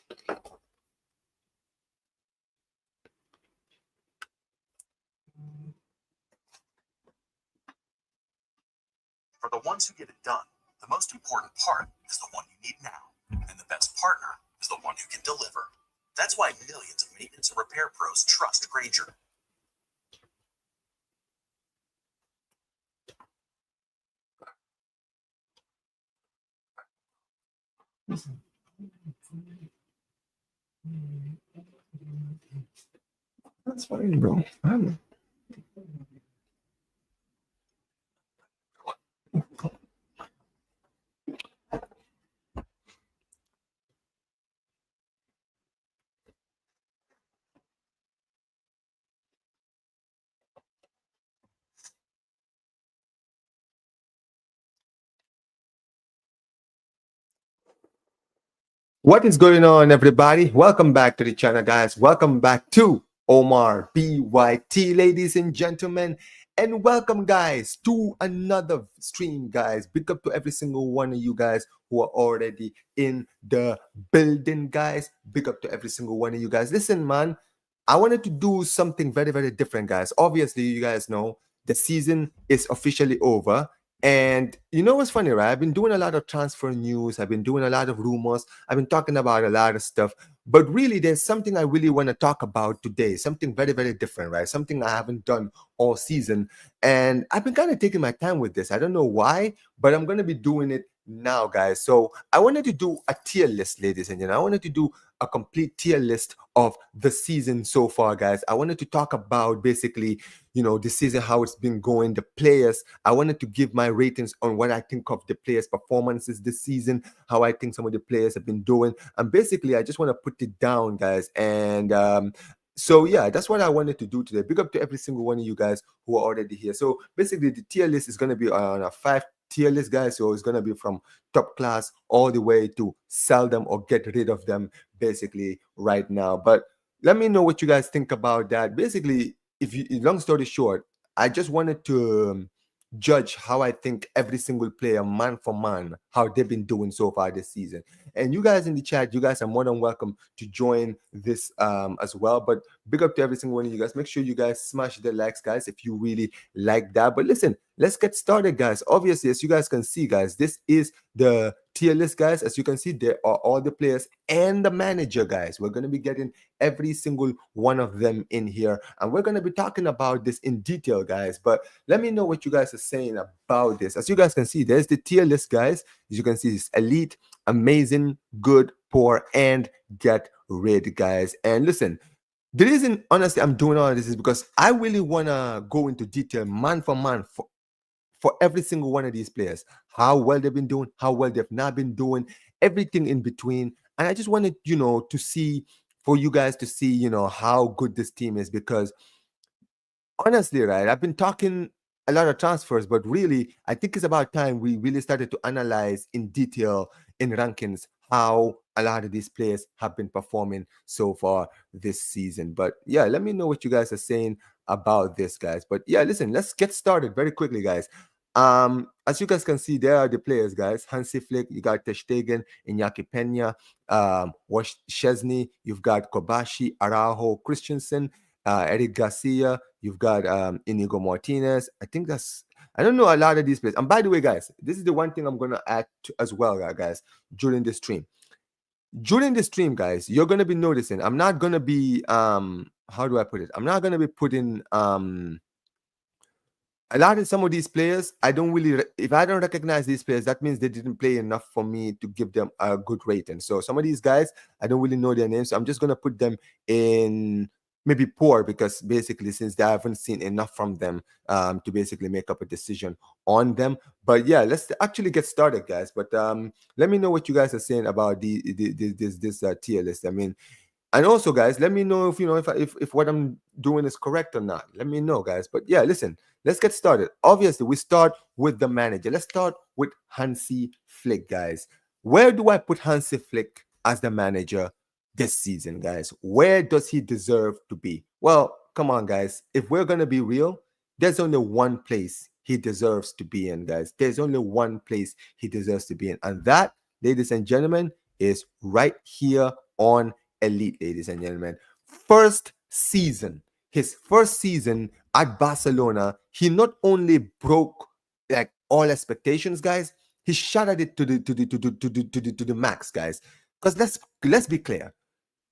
For the ones who get it done, the most important part is the one you need now, and the best partner is the one who can deliver. That's why millions of maintenance and repair pros trust Grainger. That's fine, bro. What is going on, everybody? Welcome back to the channel, guys. Welcome back to Omar BYT, ladies and gentlemen. And welcome, guys, to another stream, guys. Big up to every single one of you guys who are already in the building, guys. Big up to every single one of you guys. Listen, man, I wanted to do something very, very different, guys. Obviously, you guys know the season is officially over. And you know what's funny, right? I've been doing a lot of transfer news. I've been doing a lot of rumors. I've been talking about a lot of stuff. But really, there's something I really want to talk about today. Something very, very different, right? Something I haven't done all season. And I've been kind of taking my time with this. I don't know why, but I'm going to be doing it now, guys. So I wanted to do a tier list, ladies and gentlemen. I wanted to do a complete tier list of the season so far, guys. I wanted to talk about basically, you know, the season, how it's been going, the players. I wanted to give my ratings on what I think of the players' performances this season, how I think some of the players have been doing. And basically, I just want to put it down, guys. And so yeah, that's what I wanted to do today. Big up to every single one of you guys who are already here. So basically, the tier list is going to be on a 5 tier list, guys. So it's going to be from top class all the way to sell them or get rid of them basically right now. But let me know what you guys think about that. Basically, if you, long story short, I just wanted to judge how I think every single player, man for man, how they've been doing so far this season. And you guys in the chat, you guys are more than welcome to join this as well. But big up to every single one of you guys. Make sure you guys smash the likes, guys, if you really like that. But listen, let's get started, guys. Obviously, as you guys can see, guys, this is the tier list, guys. As you can see, there are all the players and the manager, guys. We're going to be getting every single one of them in here, and we're going to be talking about this in detail, guys. But let me know what you guys are saying about this. As you guys can see, there's the tier list, guys. As you can see, it's elite, amazing, good, poor, and get rid, guys. And listen, the reason, honestly, I'm doing all of this is because I really want to go into detail, man for man, for every single one of these players, how well they've been doing, how well they've not been doing, everything in between. And I just wanted, you know, to see, for you guys to see, you know, how good this team is. Because honestly, right, I've been talking a lot of transfers, but really, I think it's about time we really started to analyze in detail in rankings how a lot of these players have been performing so far this season. But yeah, let me know what you guys are saying about this, guys. But yeah, listen, let's get started very quickly, guys. As you guys can see, there are the players, guys. Hansi Flick, you got Ter Stegen, Iñaki Peña, Szczesny, you've got Cubarsí, Araujo, Christensen, Eric Garcia, you've got Inigo Martinez. I think that's, I don't know a lot of these players. And by the way, guys, this is the one thing I'm going to add to as well, guys, during the stream. During the stream, guys, you're going to be noticing, I'm not going to be, how do I put it? I'm not going to be putting, a lot of some of these players, I don't really, if I don't recognize these players, that means they didn't play enough for me to give them a good rating. So some of these guys, I don't really know their names. So I'm just going to put them in maybe poor, because basically since I haven't seen enough from them to basically make up a decision on them. But yeah, let's actually get started, guys. But let me know what you guys are saying about this tier list. I mean, and also, guys, let me know if you know if what I'm doing is correct or not. Let me know, guys. But yeah, listen, let's get started. Obviously, we start with the manager. Let's start with Hansi Flick, guys. Where do I put Hansi Flick as the manager this season, guys? Where does he deserve to be? Well, come on, guys. If we're gonna be real, there's only one place he deserves to be in, guys. There's only one place he deserves to be in, and that, ladies and gentlemen, is right here on elite, ladies and gentlemen. His first season at Barcelona, he not only broke like all expectations, guys, he shattered it to the max, guys. Because let's be clear.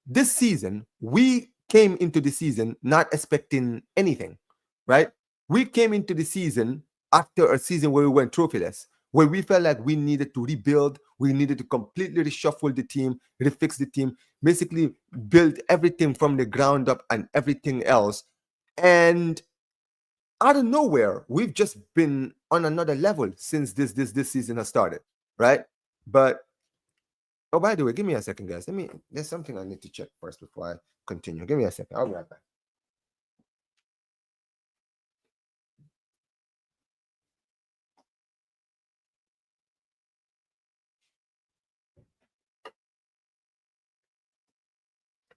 This season, we came into the season not expecting anything, right? We came into the season after a season where we went trophyless, where we felt like we needed to rebuild, we needed to completely reshuffle the team, refix the team, basically build everything from the ground up and everything else. And out of nowhere, we've just been on another level since this season has started, right? But oh, by the way, give me a second, guys. There's something I need to check first before I continue. Give me a second. I'll be right back.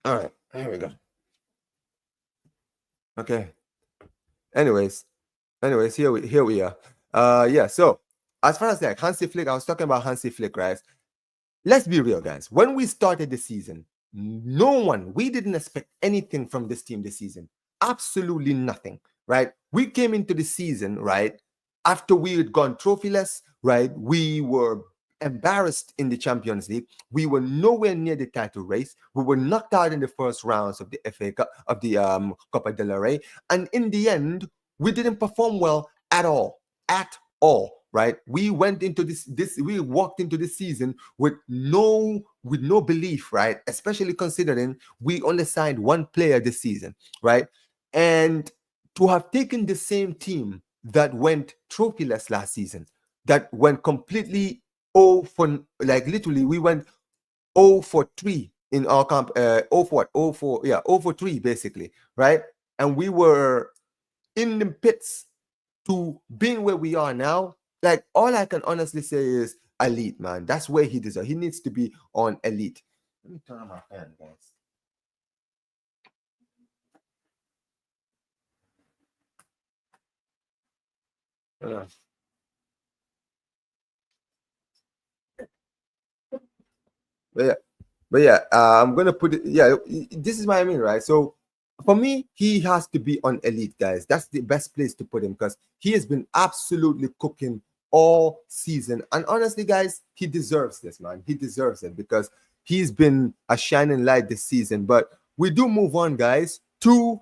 All right, here we go. Okay. Anyways, here we are. Yeah. So as far as like Hansi Flick, I was talking about Hansi Flick, right? Let's be real, guys. When we started the season, we didn't expect anything from this team this season. Absolutely nothing, right? We came into the season, right? After we had gone trophyless, right? We were embarrassed in the Champions League. We were nowhere near the title race. We were knocked out in the first rounds of the FA Cup, of the Copa del Rey. And in the end, we didn't perform well at all. At all. Right, we went into we walked into this season with no belief, right? Especially considering we only signed one player this season, right? And to have taken the same team that went trophyless last season, that went completely literally we went 0 for 3 in our comp, 0 for 0 for 3 basically, right? And we were in the pits to being where we are now. Like, all I can honestly say is elite, man. That's where he deserves. He needs to be on elite. Let me turn on my fan, guys. But yeah, I'm gonna put it. Yeah, this is what I mean, right? So for me, he has to be on elite, guys. That's the best place to put him because he has been absolutely cooking all season. And honestly, guys, he deserves this, man. He deserves it because he's been a shining light this season. But we do move on, guys, to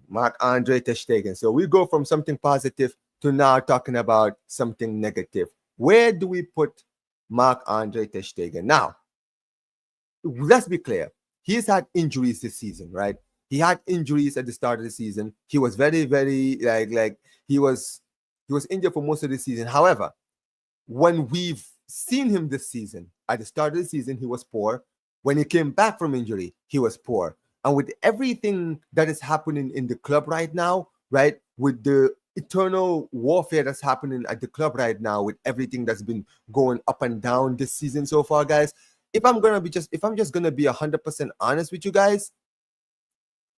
Marc-Andre ter Stegen. So we go from something positive to now talking about something negative. Where do we put Marc-Andre ter Stegen? Now, let's be clear. He's had injuries this season, right? He had injuries at the start of the season. He was very, very he was injured for most of the season. However, when we've seen him this season, at the start of the season, he was poor. When he came back from injury, he was poor. And with everything that is happening in the club right now, right, with the eternal warfare that's happening at the club right now, with everything that's been going up and down this season so far, guys, if I'm just gonna be 100% honest with you guys,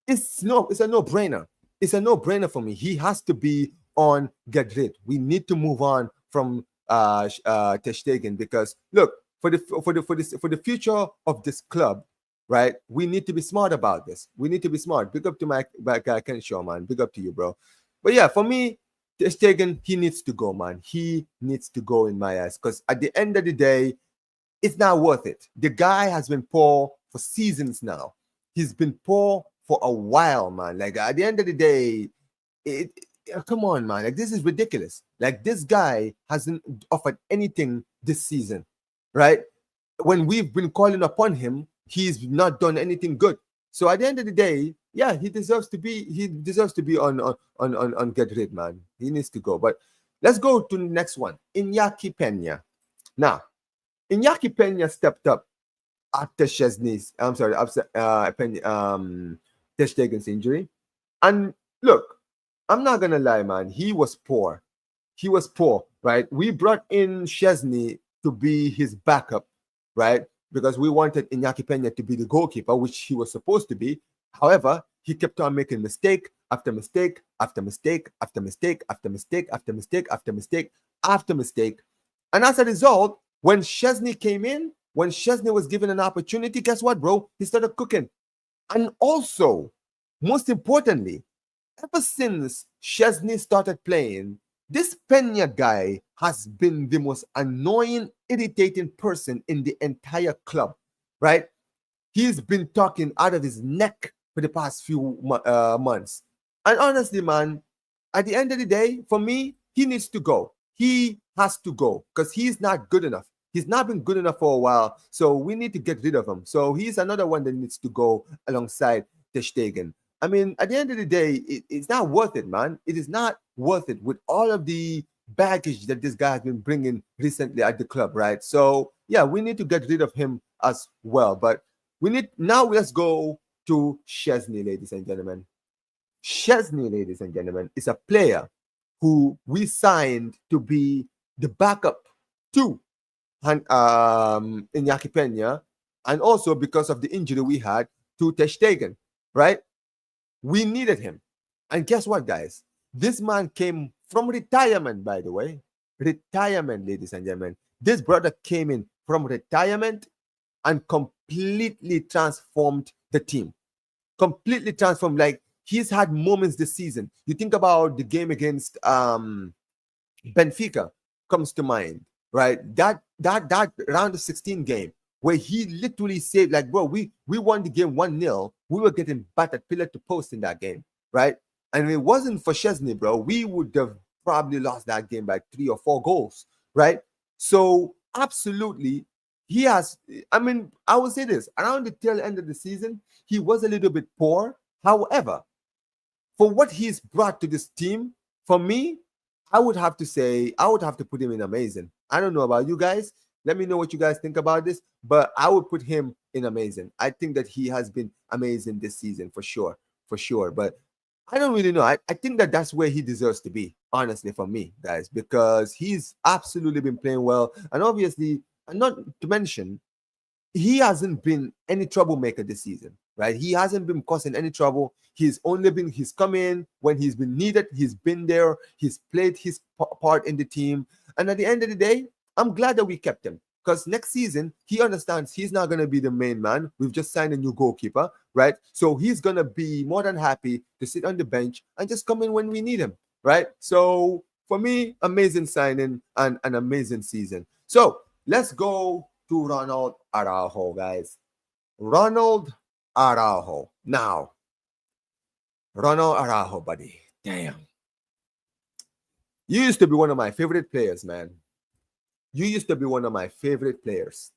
it's a no-brainer. It's a no-brainer for me. He has to be on get rid. We need to move on from ter Stegen because look, for the future of this club, right? We need to be smart about this. We need to be smart. Big up to my guy Ken Shaw, man. Big up to you, bro. But yeah, for me, ter Stegen, he needs to go, man. He needs to go in my eyes because at the end of the day, it's not worth it. The guy has been poor for seasons now. He's been poor for a while, man. Like, at the end of the day, come on, man. Like, this is ridiculous. Like, this guy hasn't offered anything this season, right? When we've been calling upon him, he's not done anything good. So at the end of the day, yeah, he deserves to be on get rid, man. He needs to go. But let's go to the next one. Iñaki Peña. Now, Iñaki Peña stepped up after ter Stegen's injury. And look, I'm not gonna lie, man. He was poor. He was poor, right? We brought in Szczesny to be his backup, right? Because we wanted Iñaki Peña to be the goalkeeper, which he was supposed to be. However, he kept on making mistake after mistake after mistake after mistake after mistake after mistake after mistake after mistake. And as a result, when Szczesny came in, when Chesney was given an opportunity, guess what, bro? He started cooking. And also, most importantly, ever since Chesney started playing, this Pena guy has been the most annoying, irritating person in the entire club, right? He's been talking out of his neck for the past few months. And honestly, man, at the end of the day, for me, he needs to go. He has to go because he's not good enough. He's not been good enough for a while, so we need to get rid of him. So he's another one that needs to go alongside Ter Stegen. I mean, at the end of the day, it's not worth it, man. It is not worth it with all of the baggage that this guy has been bringing recently at the club, right? So yeah, we need to get rid of him as well. But we need now. Let's go to Chesney, ladies and gentlemen. Chesney, ladies and gentlemen, is a player who we signed to be the backup to Iñaki Peña, and also because of the injury we had to Ter Stegen, right? We needed him. And guess what, guys? This man came from retirement, by the way. Retirement, ladies and gentlemen. This brother came in from retirement and completely transformed the team. Completely transformed. Like, he's had moments this season. You think about the game against Benfica comes to mind, right? That round of 16 game where he literally saved, like, bro, we won the game 1-0. We were getting battered pillar to post in that game, right? And if it wasn't for Chesney, bro, we would have probably lost that game by 3 or 4 goals, right? So absolutely, he has, I mean, I will say this, around the tail end of the season, he was a little bit poor. However, for what he's brought to this team, for me, I would have to say, I would have to put him in amazing. I don't know about you guys. Let me know what you guys think about this, but I would put him in amazing. I think that he has been amazing this season for sure, for sure. But I don't really know. I think that that's where he deserves to be, honestly, for me, guys, because he's absolutely been playing well. And obviously, and not to mention, he hasn't been any troublemaker this season, right? He hasn't been causing any trouble. He's come in when he's been needed. He's been there. He's played his part in the team. And at the end of the day, I'm glad that we kept him because next season, he understands he's not going to be the main man. We've just signed a new goalkeeper, right? So he's going to be more than happy to sit on the bench and just come in when we need him, right? So for me, amazing signing and an amazing season. So let's go to Ronald Araujo, guys. Ronald Araujo. Now, Ronald Araujo, buddy. Damn. You used to be one of my favorite players, man. You used to be one of my favorite players.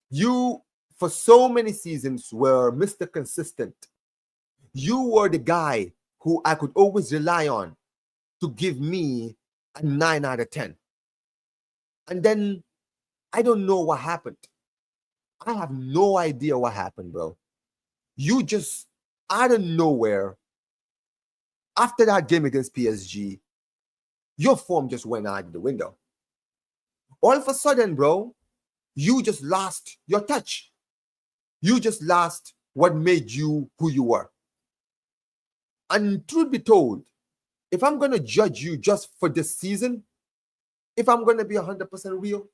You, for so many seasons, were Mr. Consistent. You were the guy who I could always rely on to give me a 9 out of 10. And then I don't know what happened. I have no idea what happened, bro. You just, out of nowhere, after that game against PSG, your form just went out the window. All of a sudden, bro, you just lost your touch. You just lost what made you who you were. And truth be told, if I'm going to judge you just for this season, if I'm going to be 100% real,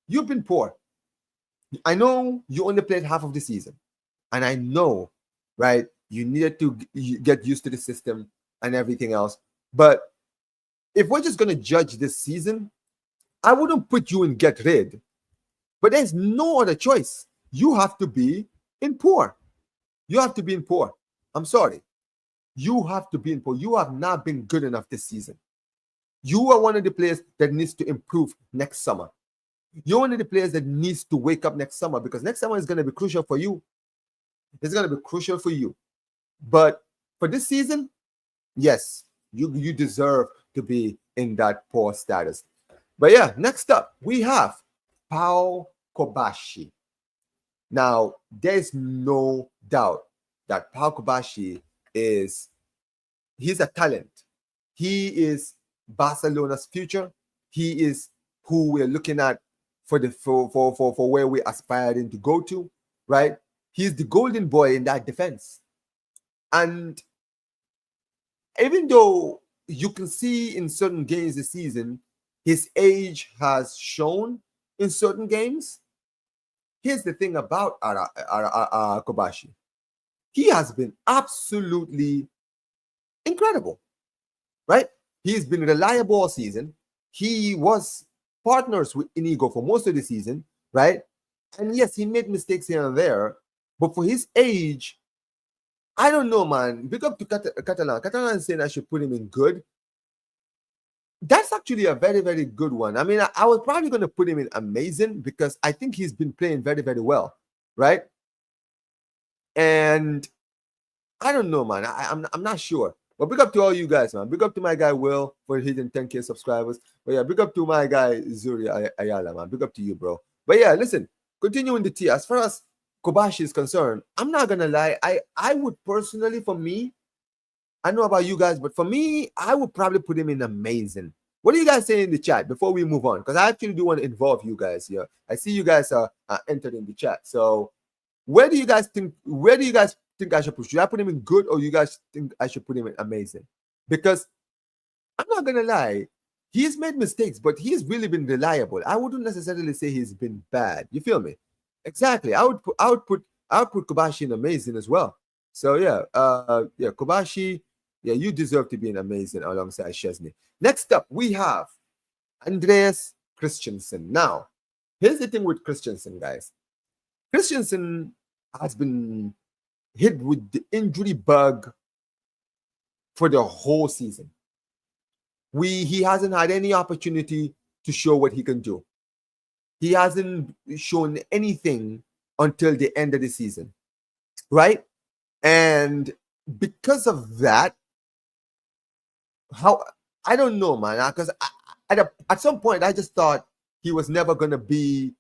you've been poor. I know you only played half of the season. And I know, right, you needed to get used to the system and everything else. But if we're just going to judge this season, I wouldn't put you in get rid. But there's no other choice. You have to be in poor. You have to be in poor. I'm sorry. You have to be in poor. You have not been good enough this season. You are one of the players that needs to improve next summer. You're one of the players that needs to wake up next summer because next summer is going to be crucial for you. It's going to be crucial for you. But for this season, yes, you deserve to be in that poor status. But yeah, next up, we have Pau Cubarsí. Now, there's no doubt that Pau Cubarsí he's a talent. He is Barcelona's future. He is who we're looking at for where we're aspiring to go to, right? He's the golden boy in that defense. And even though you can see in certain games this season, his age has shown in certain games. Here's the thing about Cubarsí. He has been absolutely incredible, right? He's been reliable all season. He was partners with Inigo for most of the season, right? And yes, he made mistakes here and there, but for his age, I don't know, man. Big up to Catalan. Catalan is saying I should put him in good. That's actually a very, very good one. I mean, I was probably going to put him in amazing because I think he's been playing very, very well, right? And I don't know, man. I'm not sure. But big up to all you guys, man. Big up to my guy Will for hitting 10K subscribers. But yeah, big up to my guy Zuri Ayala, man. Big up to you, bro. But yeah, listen, continuing the tea. As far as Cubarsí is concerned, I'm not gonna lie. I would personally, for me, I know about you guys, but for me, I would probably put him in amazing. What do you guys say in the chat before we move on? Because I actually do want to involve you guys here. I see you guys are entered in the chat. So where do you guys think I should put? Should I put him in good, or you guys think I should put him in amazing? Because I'm not gonna lie, he's made mistakes, but he's really been reliable. I wouldn't necessarily say he's been bad. You feel me? Exactly. I would put Cubarsí in amazing as well. So yeah, Cubarsí, yeah, you deserve to be in amazing alongside Chesney. Next up, we have Andreas Christensen. Now, here's the thing with Christensen, guys. Christensen has been hit with the injury bug for the whole season. He hasn't had any opportunity to show what he can do. He hasn't shown anything until the end of the season, right? And because of that, I don't know, man. Because at some point, I just thought he was never going to be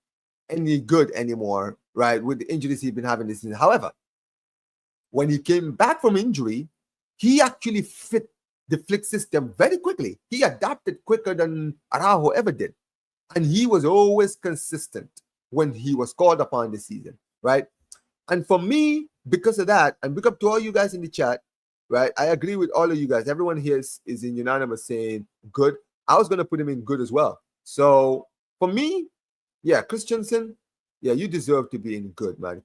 any good anymore, right? With the injuries he's been having this season. However, when he came back from injury, he actually fit the Flick system very quickly. He adapted quicker than Araujo ever did. And he was always consistent when he was called upon this season, right? And for me, because of that, and big up to all you guys in the chat, right? I agree with all of you guys. Everyone here is in unanimous saying good. I was going to put him in good as well. So for me, yeah, Christensen, yeah, you deserve to be in good, man.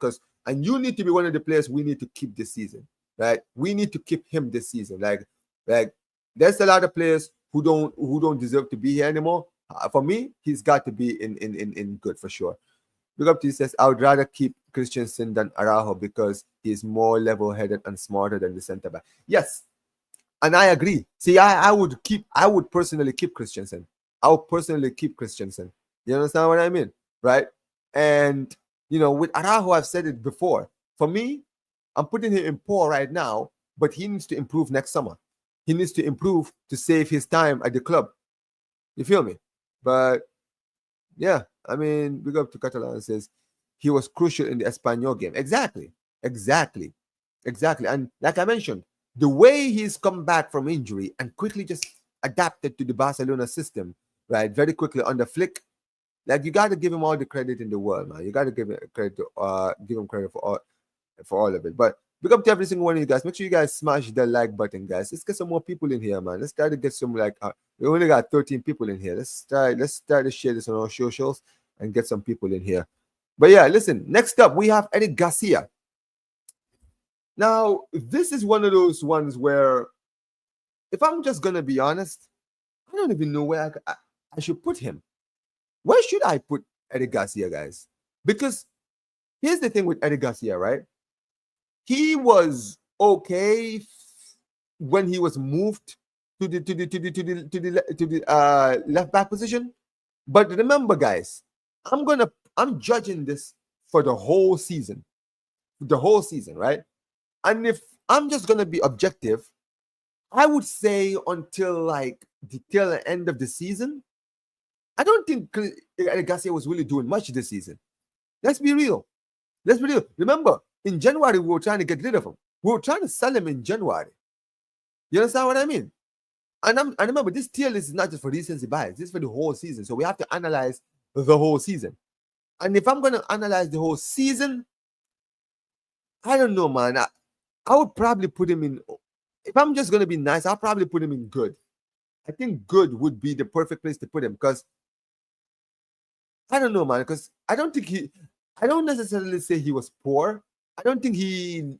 And you need to be one of the players we need to keep this season, right? We need to keep him this season. Like there's a lot of players who don't deserve to be here anymore. For me, he's got to be in good for sure. Big up to you, says, I would rather keep Christensen than Araujo because he's more level-headed and smarter than the center back. Yes, and I agree. See, I would personally keep Christensen. I would personally keep Christensen. You understand what I mean, right? And with Araujo, I've said it before. For me, I'm putting him in poor right now, but he needs to improve next summer. He needs to improve to save his time at the club. You feel me? But yeah, I mean, big up to Catalan, says he was crucial in the Espanyol game. Exactly. And like I mentioned, the way he's come back from injury and quickly just adapted to the Barcelona system, right? Very quickly under Flick. Like, you got to give him all the credit in the world, man. You got to give him credit for all of it. But big up to every single one of you guys. Make sure you guys smash the like button, guys. Let's get some more people in here, man. Let's try to get some we only got 13 people in here. Let's try to share this on our socials and get some people in here. But yeah, listen. Next up, we have Eric Garcia. Now, this is one of those ones where, if I'm just gonna be honest, I don't even know where I should put him. Where should I put Eric Garcia, guys? Because here's the thing with Eric Garcia, right? He was okay when he was moved to the left back position. But remember, guys, I'm judging this for the whole season. The whole season, right? And if I'm just gonna be objective, I would say until like the tail end of the season, I don't think Eric Garcia was really doing much this season. Let's be real. Remember, in January, we were trying to get rid of him. We were trying to sell him in January. You understand what I mean? And remember, this tier list is not just for recency bias. This is for the whole season. So we have to analyze the whole season. And if I'm going to analyze the whole season, I don't know, man. I would probably put him in. If I'm just going to be nice, I'll probably put him in good. I think good would be the perfect place to put him because I don't know, man, because I don't necessarily say he was poor. I don't think he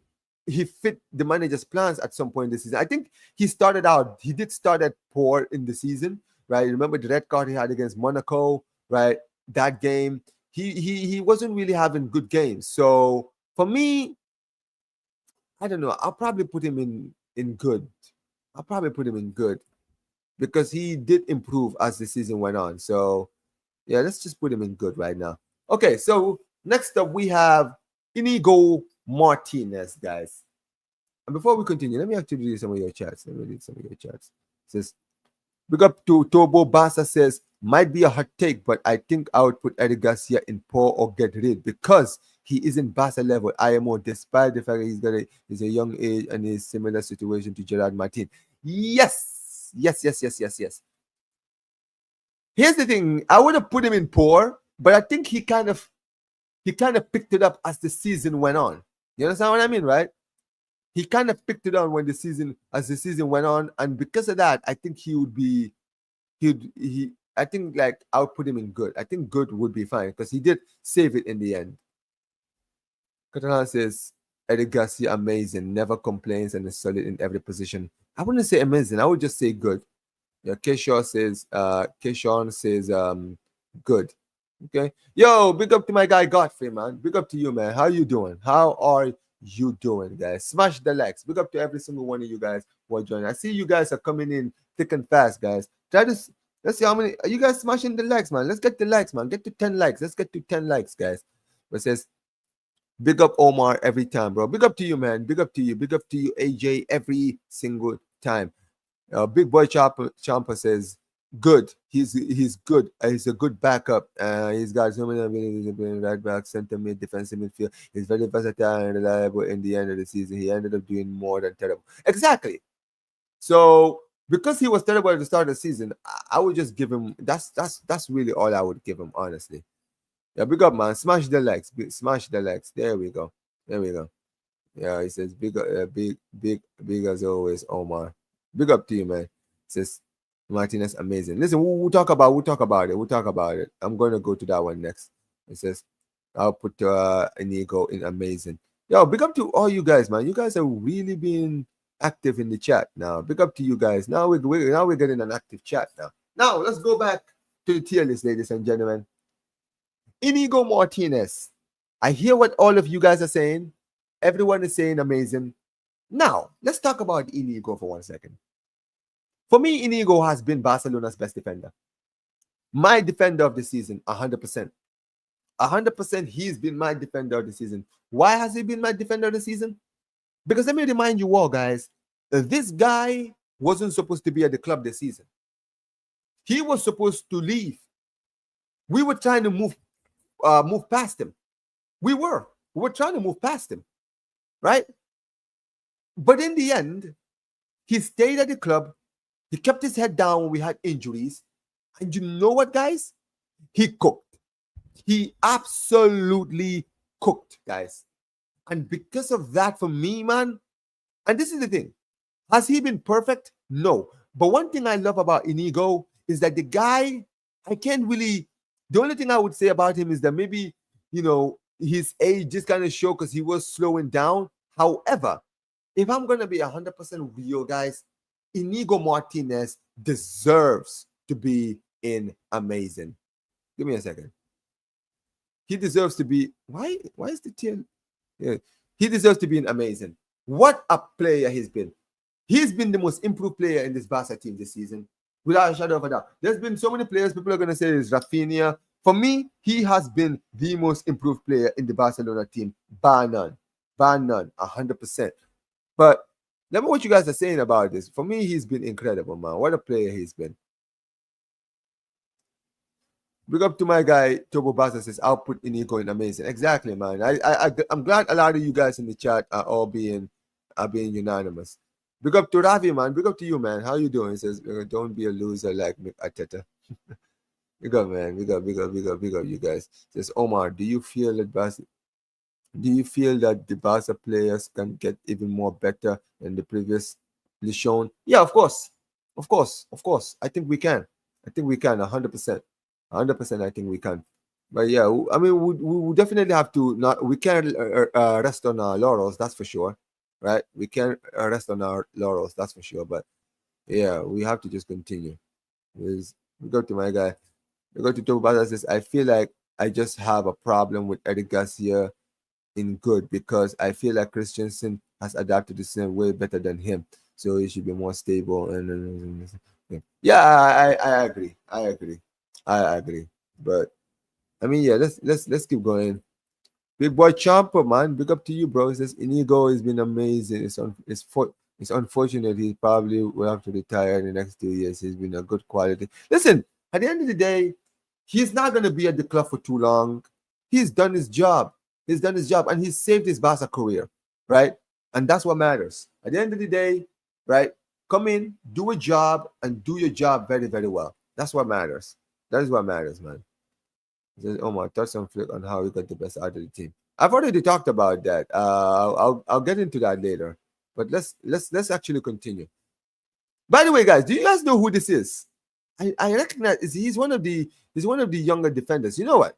fit the manager's plans at some point this season. I think he did start at poor in the season, right? Remember the red card he had against Monaco, right? That game, he wasn't really having good games. So for me, I don't know. I'll probably put him in good. I'll probably put him in good because he did improve as the season went on. So yeah, let's just put him in good right now. Okay, so next up we have Inigo Martinez, guys. And before we continue, let me actually read some of your chats. Let me read some of your chats. It says, big up to Turbo Barça says, might be a hot take, but I think I would put Eric Garcia in poor or get rid because he isn't Barca level IMO, despite the fact that he's a young age and is similar situation to Gerard Martin. Yes. Here's the thing. I would have put him in poor, but I think he kind of picked it up as the season went on. You understand what I mean, right? He kind of picked it on as the season went on, and because of that, I think I think like I would put him in good. I think good would be fine because he did save it in the end. Catalan says Eric Garcia amazing, never complains and is solid in every position. I wouldn't say amazing. I would just say good. Yeah, Keyshawn says good. Okay. Yo, big up to my guy Godfrey, man. Big up to you, man. How you doing? How are you doing, guys? Smash the likes. Big up to every single one of you guys who are joining. I see you guys are coming in thick and fast, guys. Let's see how many are you guys smashing the likes, man. Let's get the likes, man. Get to 10 likes. Let's get to 10 likes, guys. It says big up Omar every time, bro. Big up to you, man. Big up to you. Big up to you, AJ, every single time. Big boy Champa says good. He's good. He's a good backup. He's got so many abilities in right back, center mid, defensive midfield. He's very versatile and reliable in the end of the season. He ended up doing more than terrible. Exactly. So because he was terrible at the start of the season, I would just give him that's really all I would give him, honestly. Yeah, big up, man. Smash the likes. Smash the likes. There we go. Yeah, he says big as always, Omar. Big up to you, man. Says Martinez amazing. Listen, we'll talk about it. I'm gonna go to that one next. It says I'll put Inigo in amazing. Yo, big up to all you guys, man. You guys are really being active in the chat now. Big up to you guys. Now we're getting an active chat now. Now let's go back to the tier list, ladies and gentlemen. Inigo Martinez. I hear what all of you guys are saying. Everyone is saying amazing. Now, let's talk about Inigo for 1 second. For me, Inigo has been Barcelona's best defender. My defender of the season, 100%. 100% he's been my defender of the season. Why has he been my defender of the season? Because let me remind you all, guys, this guy wasn't supposed to be at the club this season. He was supposed to leave. We were trying to move past him. We were trying to move past him, right? But in the end, he stayed at the club. He kept his head down when we had injuries. And you know what, guys? He cooked. He absolutely cooked, guys. And because of that, for me, man, and this is the thing, has he been perfect? No. But one thing I love about Inigo is that the guy, the only thing I would say about him is that maybe, his age just kind of showed because he was slowing down. However, if I'm going to be 100% real, guys, Inigo Martinez deserves to be in amazing. Give me a second. He deserves to be. Why is the tier? Yeah. He deserves to be in amazing. What a player he's been. He's been the most improved player in this Barca team this season, without a shadow of a doubt. There's been so many players people are going to say is Rafinha. For me, he has been the most improved player in the Barcelona team, bar none. Bar none, 100%. But let me what you guys are saying about this. For me, he's been incredible, man. What a player he's been. Big up to my guy, Turbo Barca says, I'll put Inigo in amazing. Exactly, man. I'm glad a lot of you guys in the chat are all being unanimous. Big up to Ravi, man. Big up to you, man. How you doing? He says, don't be a loser like Mick Arteta. Big up, man. Big up, you guys. Says Omar, do you feel that the Barca players can get even more better than the previously shown? Yeah, of course. I think we can. 100%. 100%, I think we can. But yeah, I mean, we definitely have to not. We can't rest on our laurels. That's for sure, right? We can't rest on our laurels. That's for sure. But yeah, we have to just continue. We go to my guy. We go to Toby Bada says, I feel like I just have a problem with Eric Garcia in good because I feel like Christensen has adapted the same way better than him. So he should be more stable. And yeah, I agree. I agree. I agree. But I mean, yeah, let's keep going. Big boy Champa, man, big up to you, bro. He says Inigo has been amazing. It's unfortunate he probably will have to retire in the next 2 years. He's been a good quality. Listen, at the end of the day, he's not gonna be at the club for too long. He's done his job. He's done his job, and he's saved his Barca career, right? And that's what matters. At the end of the day, right? Come in, do a job, and do your job very, very well. That's what matters. That is what matters, man. Omar, touch on Flick on how he got the best out of the team. I've already talked about that. I'll get into that later. But let's actually continue. By the way, guys, do you guys know who this is? I recognize he's one of the younger defenders. You know what?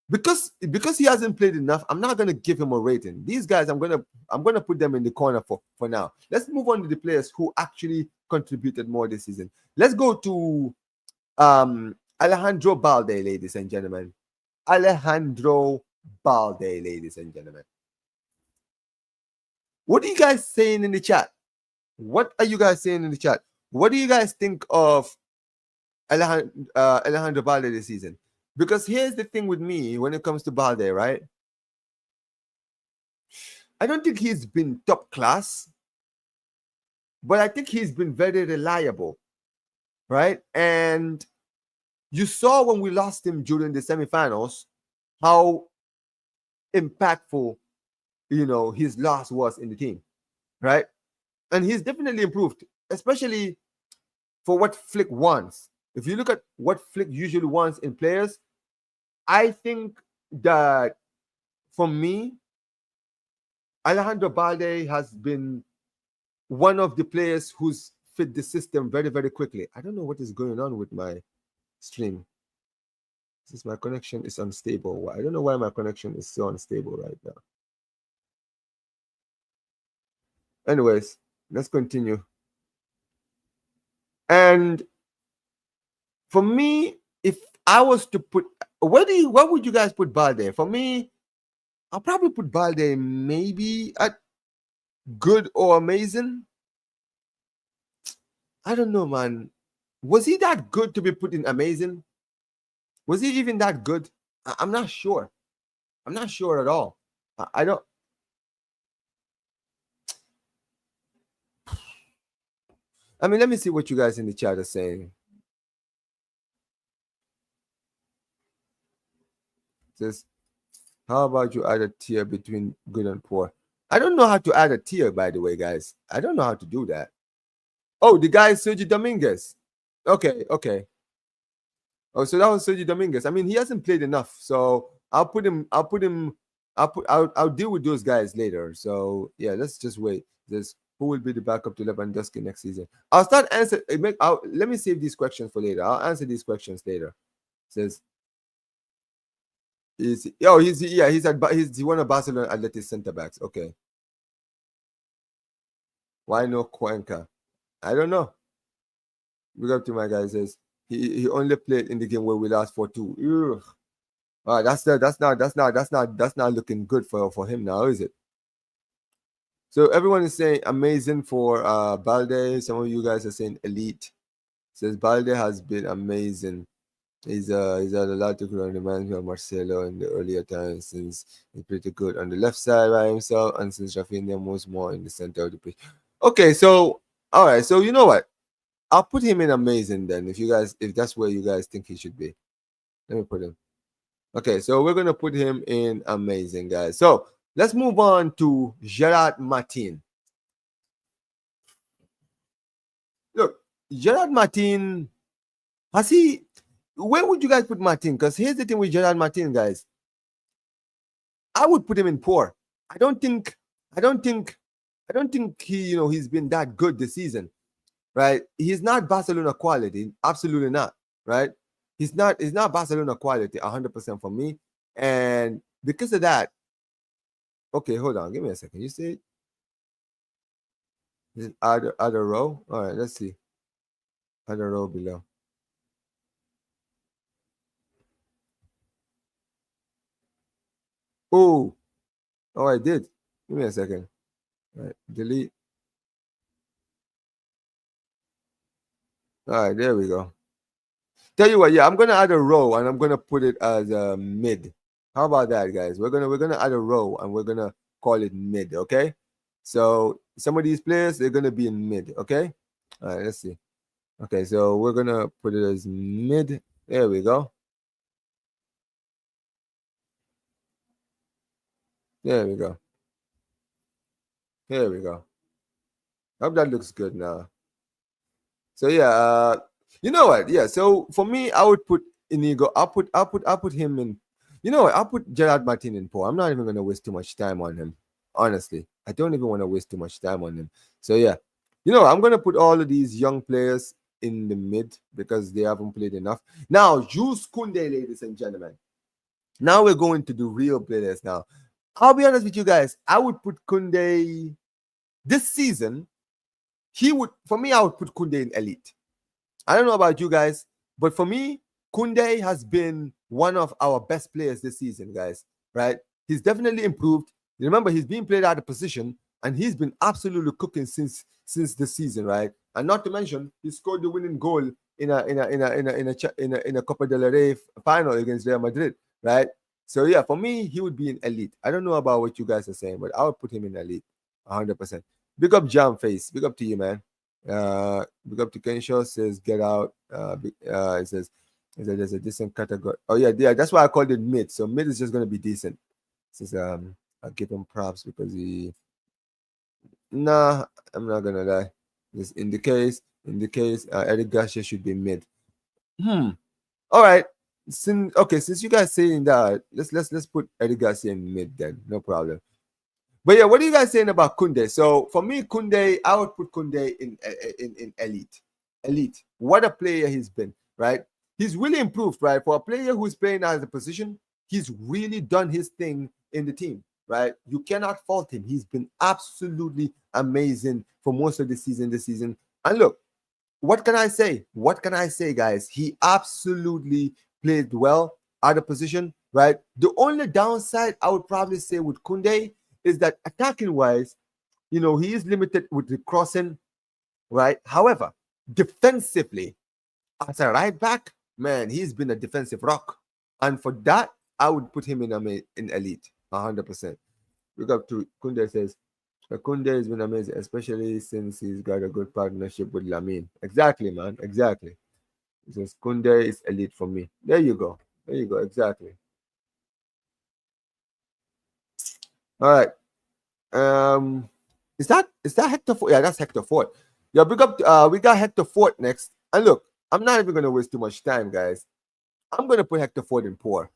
Because he hasn't played enough, I'm not gonna give him a rating. These guys, I'm gonna put them in the corner for now. Let's move on to the players who actually contributed more this season. Let's go to Alejandro Balde, ladies and gentlemen. Alejandro Balde, ladies and gentlemen. What are you guys saying in the chat? What are you guys saying in the chat? What do you guys think of Alejandro Balde this season? Because here's the thing with me when it comes to Balde, right? I don't think he's been top class, but I think he's been very reliable, right? And you saw when we lost him during the semifinals how impactful, his loss was in the team, right? And he's definitely improved, especially for what Flick wants. If you look at what Flick usually wants in players, I think that for me, Alejandro Balde has been one of the players who's fit the system very, very quickly. I don't know what is going on with my stream. Since my connection is unstable. I don't know why my connection is so unstable right now. Anyways, let's continue. And for me, if I was to put, what would you guys put Balde? For me, I'll probably put Balde maybe at good or amazing. I don't know, man. Was he that good to be put in amazing? Was he even that good? I'm not sure. I'm not sure at all. I don't. I mean, let me see what you guys in the chat are saying. It says, how about you add a tier between good and poor? I don't know how to add a tier, by the way, guys. I don't know how to do that. Oh, the guy is Sergio Dominguez. Okay. Oh, so that was Sergio Dominguez. I mean, he hasn't played enough, so I'll deal with those guys later. So yeah, let's just wait. Who will be the backup to Lewandowski next season? I'll start answer. Let me save these questions for later. I'll answer these questions later. It says, he's one of Barcelona Athletic center backs. Okay. Why no Cuenca? I don't know. We go to my guy. Says he only played in the game where we lost 4-2. That's not looking good for him now, is it? So everyone is saying amazing for Balde. Some of you guys are saying elite. Says Balde has been amazing. He's had a lot to grow. Reminds me of Marcelo in the earlier times, since he's pretty good on the left side by himself, and since Rafinha moves more in the center of the pitch. Okay, so all right, so you know what? I'll put him in amazing then. If that's where you guys think he should be, let me put him. Okay, so we're gonna put him in amazing, guys. So let's move on to Gerard Martin. Look, Gerard Martin, where would you guys put Martin? Because here's the thing with Gerard Martin, guys. I would put him in poor. I don't think he's been that good this season, right? He's not Barcelona quality, absolutely not, right? He's not Barcelona quality 100% for me. And because of that, okay, hold on, give me a second. You see this other row? All right, let's see. Other row below. Oh, I did. Give me a second. All right, delete. All right, there we go. Tell you what, yeah, I'm gonna add a row and I'm gonna put it as a mid. How about that, guys? We're gonna add a row and we're gonna call it mid, okay? So some of these players they're gonna be in mid, okay? All right, let's see. Okay, so we're gonna put it as mid. There we go. There we go. There we go. Hope that looks good now. So yeah, you know what? Yeah. So for me, I would put Inigo. I'll put him in. You know what? I'll put Gerard Martin in Paul. I'm not even gonna waste too much time on him. Honestly, I don't even want to waste too much time on him. So yeah, I'm gonna put all of these young players in the mid because they haven't played enough. Now, Jules Koundé, ladies and gentlemen. Now we're going to do real players. Now, I'll be honest with you guys. I would put Koundé this season. For me, I would put Koundé in elite. I don't know about you guys, but for me, Koundé has been one of our best players this season, guys. Right? He's definitely improved. Remember, he's being played out of position, and he's been absolutely cooking since this season, right? And not to mention, he scored the winning goal in a Copa del Rey final against Real Madrid, right? So yeah, for me, he would be in elite. I don't know about what you guys are saying, but I would put him in elite, 100%. Big up Jam Face. Big up to you, man. Big up to Kenshaw says get out. It says there's a decent category. Oh yeah, that's why I called it mid. So mid is just gonna be decent. It says I'll give him props because he. Nah, I'm not gonna lie. Just in the case, Eric Garcia should be mid. All right. Since you guys saying that, let's put Eric Garcia in mid then. No problem. But yeah, what are you guys saying about Koundé? So for me, Koundé, I would put Koundé in elite. Elite. What a player he's been, right? He's really improved, right? For a player who's playing as a position, he's really done his thing in the team, right? You cannot fault him. He's been absolutely amazing for most of the season this season. And look, what can I say? What can I say, guys? He absolutely played well out of position, right? The only downside I would probably say with Koundé is that attacking wise, he is limited with the crossing, right? However, defensively, as a right back, man, he's been a defensive rock. And for that, I would put him in elite, 100%. Look up to Koundé says, Kunde has been amazing, especially since he's got a good partnership with Lamine. Exactly, man. Exactly. He says Kunde is elite for me. There you go. There you go. Exactly. All right. Is that Hector Fort? Yeah, that's Hector Fort. Yeah, we got Hector Fort next. And look, I'm not even gonna waste too much time, guys. I'm gonna put Hector Fort in poor.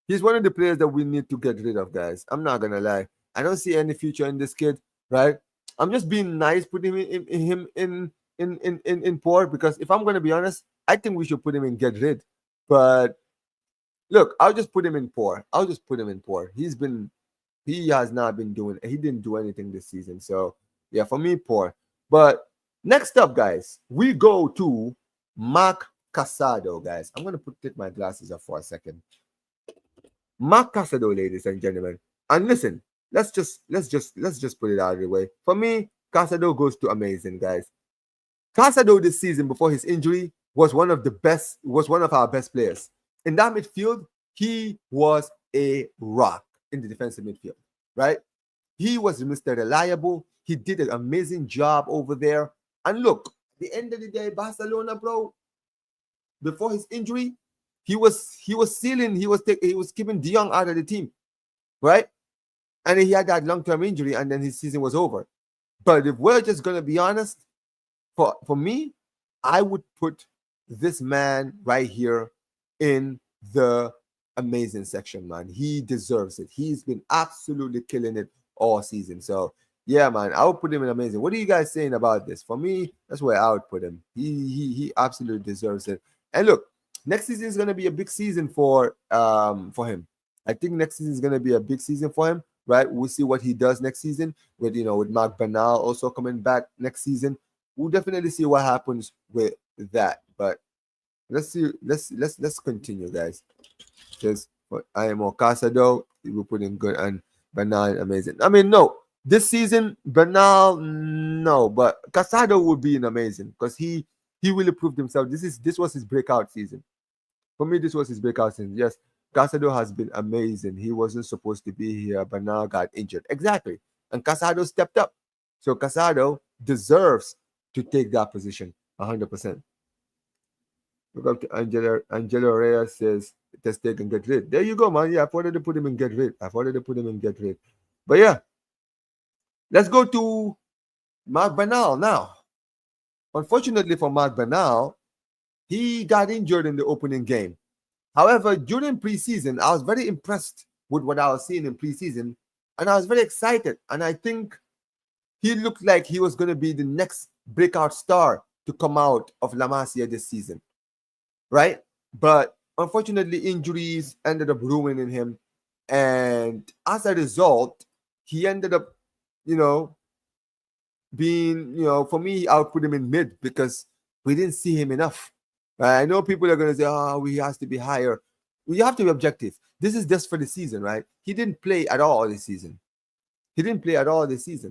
He's one of the players that we need to get rid of, guys. I'm not gonna lie. I don't see any future in this kid, right? I'm just being nice, putting him in poor because if I'm gonna be honest, I think we should put him in get rid. But look, I'll just put him in poor. I'll just put him in poor. He has not been doing. He didn't do anything this season. So yeah, for me, poor. But next up, guys, we go to Mark Casado, guys. I'm gonna take my glasses off for a second. Mark Casado, ladies and gentlemen. And listen, let's just put it out of the way. For me, Casado goes to amazing, guys. Casado this season before his injury was one of our best players. In that midfield, he was a rock in the defensive midfield, right? He was Mr. Reliable. He did an amazing job over there. And look, at the end of the day, Barcelona, bro, before his injury, he was keeping De Jong out of the team, right? And he had that long-term injury, and then his season was over. But if we're just gonna be honest, for me, I would put this man right here in the amazing section, man. He deserves it. He's been absolutely killing it all season. So yeah, man, I would put him in amazing. What are you guys saying about this? For me, that's where I would put him. He absolutely deserves it. And look, next season is gonna be a big season for him. I think next season is gonna be a big season for him, right? We'll see what he does next season with with Mark Bernal also coming back next season. We'll definitely see what happens with that. But let's see. Let's continue, guys. Because I am Casado, we put in good and Bernal amazing. I mean, no, this season Bernal no, but Casado would be an amazing because he really proved himself. This was his breakout season. For me, this was his breakout season. Yes, Casado has been amazing. He wasn't supposed to be here, but now got injured. Exactly, and Casado stepped up. So Casado deserves to take that position 100%. Look up to Angelo Reyes says test take and get rid. There you go, man. Yeah, I wanted to put him in get rid. But yeah, let's go to Mark Bernal now. Unfortunately for Mark Bernal, he got injured in the opening game. However, during preseason, I was very impressed with what I was seeing in preseason, and I was very excited. And I think he looked like he was going to be the next breakout star to come out of La Masia this season, right? But unfortunately, injuries ended up ruining him, and as a result, he ended up, being, for me, I would put him in mid because we didn't see him enough. I know people are going to say, oh, he has to be higher. We have to be objective. This is just for the season, right? He didn't play at all this season.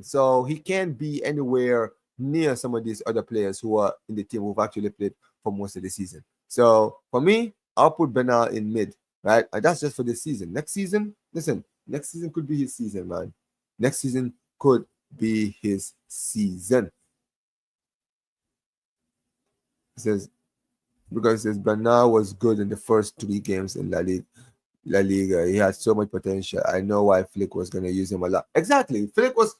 So he can't be anywhere near some of these other players who are in the team who've actually played for most of the season. So for me, I'll put Bernal in mid, right? And that's just for this season. Next season, listen, next season could be his season, man. Next season could be his season. Because Bernal was good in the first 3 games in La Liga. He had so much potential. I know why Flick was going to use him a lot. Exactly. Flick was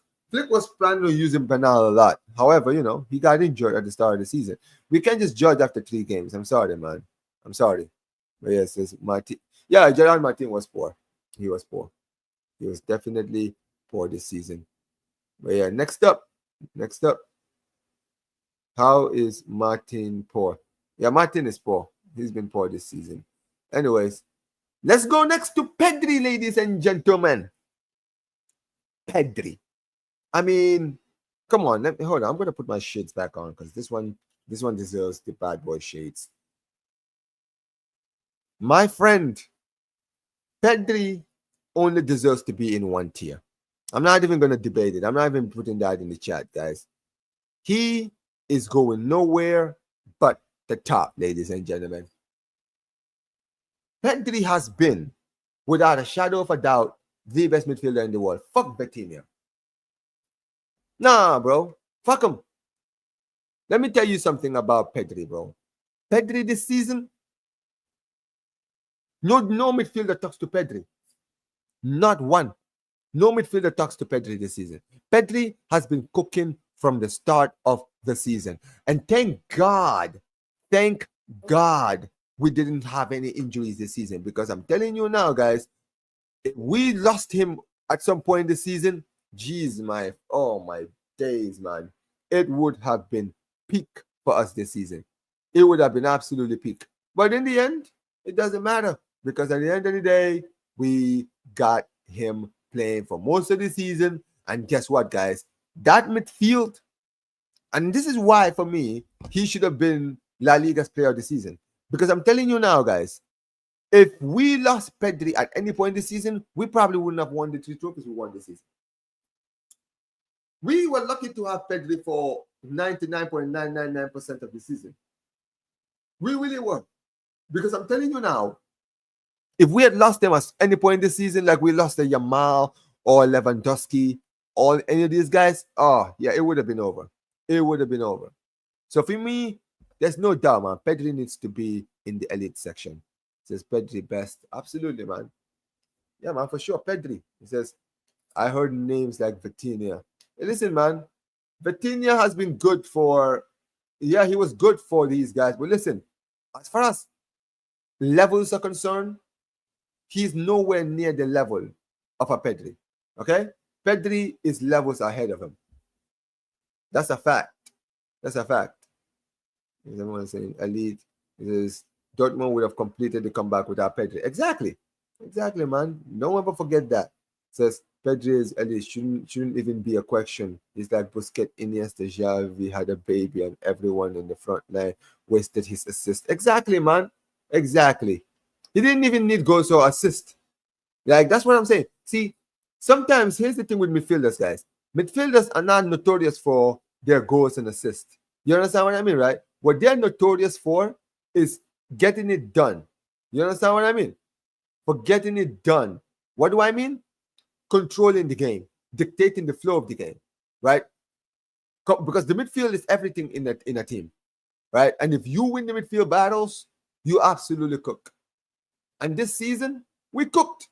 planning on using Bernal a lot. However, he got injured at the start of the season. We can't just judge after 3 games. I'm sorry, man. I'm sorry. But yes, Martin. Yeah, Gerard Martin was poor. He was poor. He was definitely poor this season. But yeah, next up. How is Martin poor? Yeah, Martin is poor. He's been poor this season. Anyways, let's go next to Pedri, ladies and gentlemen. Pedri. I mean, come on. Hold on. I'm gonna put my shades back on because this one deserves the bad boy shades. My friend, Pedri only deserves to be in one tier. I'm not even gonna debate it. I'm not even putting that in the chat, guys. He is going nowhere but the top, ladies and gentlemen. Pedri has been, without a shadow of a doubt, the best midfielder in the world. Fuck Vitinha. Nah, bro. Fuck him. Let me tell you something about Pedri, bro. Pedri this season, no midfielder talks to Pedri. Not one. No midfielder talks to Pedri this season. Pedri has been cooking from the start of the season. And thank God we didn't have any injuries this season, because I'm telling you now, guys, if we lost him at some point this season, my days, man. It would have been peak for us this season. It would have been absolutely peak. But in the end, it doesn't matter, because at the end of the day, we got him playing for most of the season. And guess what, guys? That midfield, and this is why, for me, he should have been La Liga's player of the season. Because I'm telling you now, guys, if we lost Pedri at any point this season, we probably wouldn't have won the 3 trophies we won this season. We were lucky to have Pedri for 99.999% of the season. We really were. Because I'm telling you now, if we had lost them at any point this season, like we lost the Yamal or Lewandowski or any of these guys, it would have been over. It would have been over. So for me, there's no doubt, man. Pedri needs to be in the elite section. It says Pedri best. Absolutely, man. Yeah, man, for sure. Pedri. He says, I heard names like Vitinha. Hey, listen, man. Vitinha has been good for, he was good for these guys. But listen, as far as levels are concerned, he's nowhere near the level of a Pedri. Okay? Pedri is levels ahead of him. That's a fact. That's a fact. Is everyone saying elite? It is Dortmund would have completed the comeback without Pedri. Exactly. Exactly, man. Don't ever forget that. Says Pedri is at least shouldn't even be a question. It's like Busquets, Iniesta, Xavi had a baby, and everyone in the front line wasted his assist. Exactly, man. Exactly. He didn't even need goals or assist. Like that's what I'm saying. See, sometimes here's the thing with midfielders, guys. Midfielders are not notorious for their goals and assists. You understand what I mean, right? What they're notorious for is getting it done. You understand what I mean? For getting it done. What do I mean? Controlling the game, dictating the flow of the game, right? Because the midfield is everything in a team, right? And if you win the midfield battles, you absolutely cook. And this season, we cooked.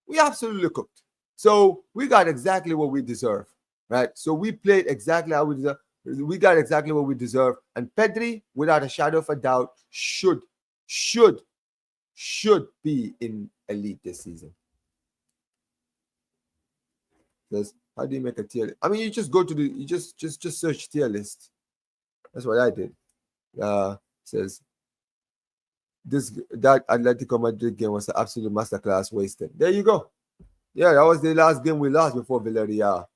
We absolutely cooked. So we got exactly what we deserve, right? So we played exactly how we deserve. We got exactly what we deserve. And Pedri, without a shadow of a doubt, should be in elite this season. Because how do you make a tier list? I mean, you just go to the you just search tier list. That's what I did. Says that Atletico Madrid game was an absolute masterclass wasted. There you go. Yeah, that was the last game we lost before Villarreal.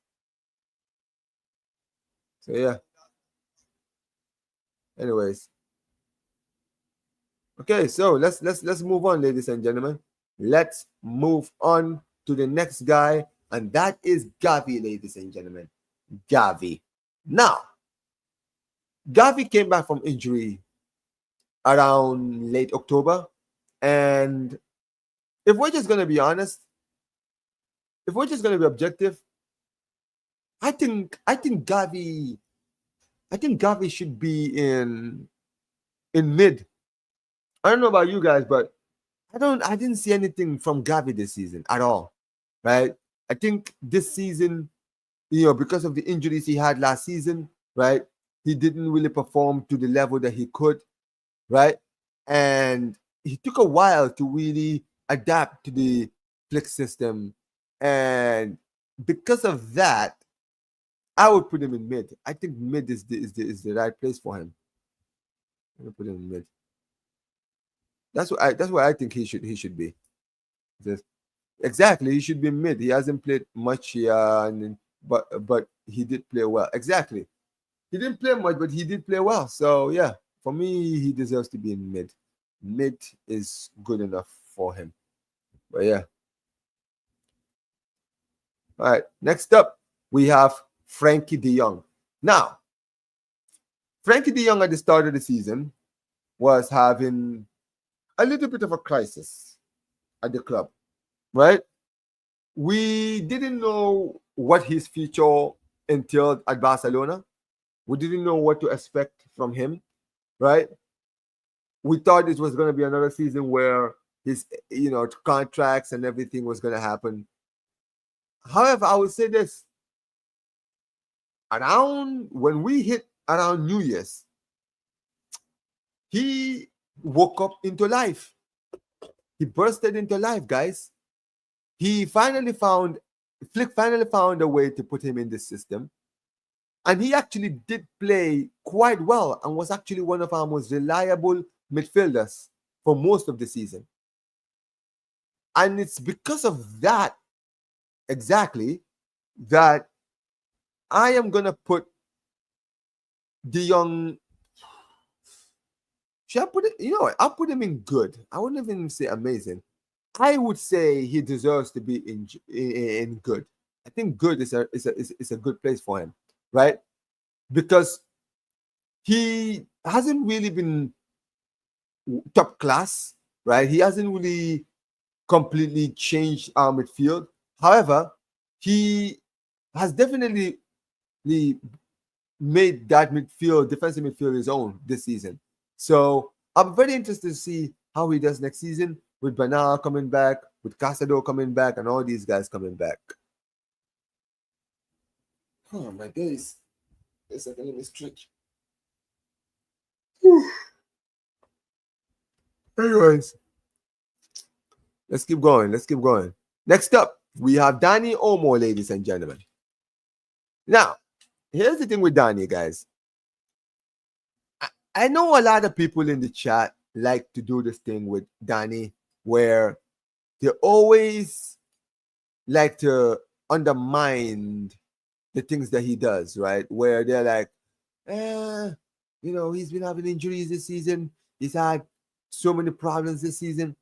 So yeah. Anyways. Okay, so let's move on, ladies and gentlemen. Let's move on to the next guy, and that is Gavi, ladies and gentlemen. Gavi. Now, Gavi came back from injury around late October, and if we're just gonna be honest, if we're just gonna be objective, I think Gavi should be in mid. I don't know about you guys, but I didn't see anything from Gavi this season at all, right? I think this season, because of the injuries he had last season, right? He didn't really perform to the level that he could, right? And he took a while to really adapt to the Flick system, and because of that, I would put him in mid. I think mid is the right place for him. I'm gonna put him in mid. That's what I think he should be. Exactly, he should be mid. He hasn't played much here, but he did play well. Exactly, he didn't play much, but he did play well. So yeah, for me, he deserves to be in mid. Mid is good enough for him. But yeah. All right. Next up, we have Frankie De Jong. Now, Frankie De Jong at the start of the season was having a little bit of a crisis at the club, right? We didn't know what his future entailed at Barcelona. We didn't know what to expect from him, right? We thought it was going to be another season where his, contracts and everything was going to happen. However, I would say this. Around when we hit around New Year's, he woke up into life. He bursted into life, guys. Flick finally found a way to put him in the system. And he actually did play quite well and was actually one of our most reliable midfielders for most of the season. And it's because of that, exactly, that I am going to put De Jong. Should I put it? You know what? I'll put him in good. I wouldn't even say amazing. I would say he deserves to be in good. I think good is a good place for him, right? Because he hasn't really been top class, right? He hasn't really completely changed our midfield. However, he has definitely made that defensive midfield his own this season. So I'm very interested to see how he does next season with Bernal coming back, with Casado coming back, and all these guys coming back. Oh my days. A second, let me stretch. Anyways, let's keep going. Next up, we have Dani Olmo, ladies and gentlemen. Now, here's the thing with Dani, guys. I know a lot of people in the chat like to do this thing with Danny where they always like to undermine the things that he does, right? Where they're like, he's been having injuries this season. He's had so many problems this season.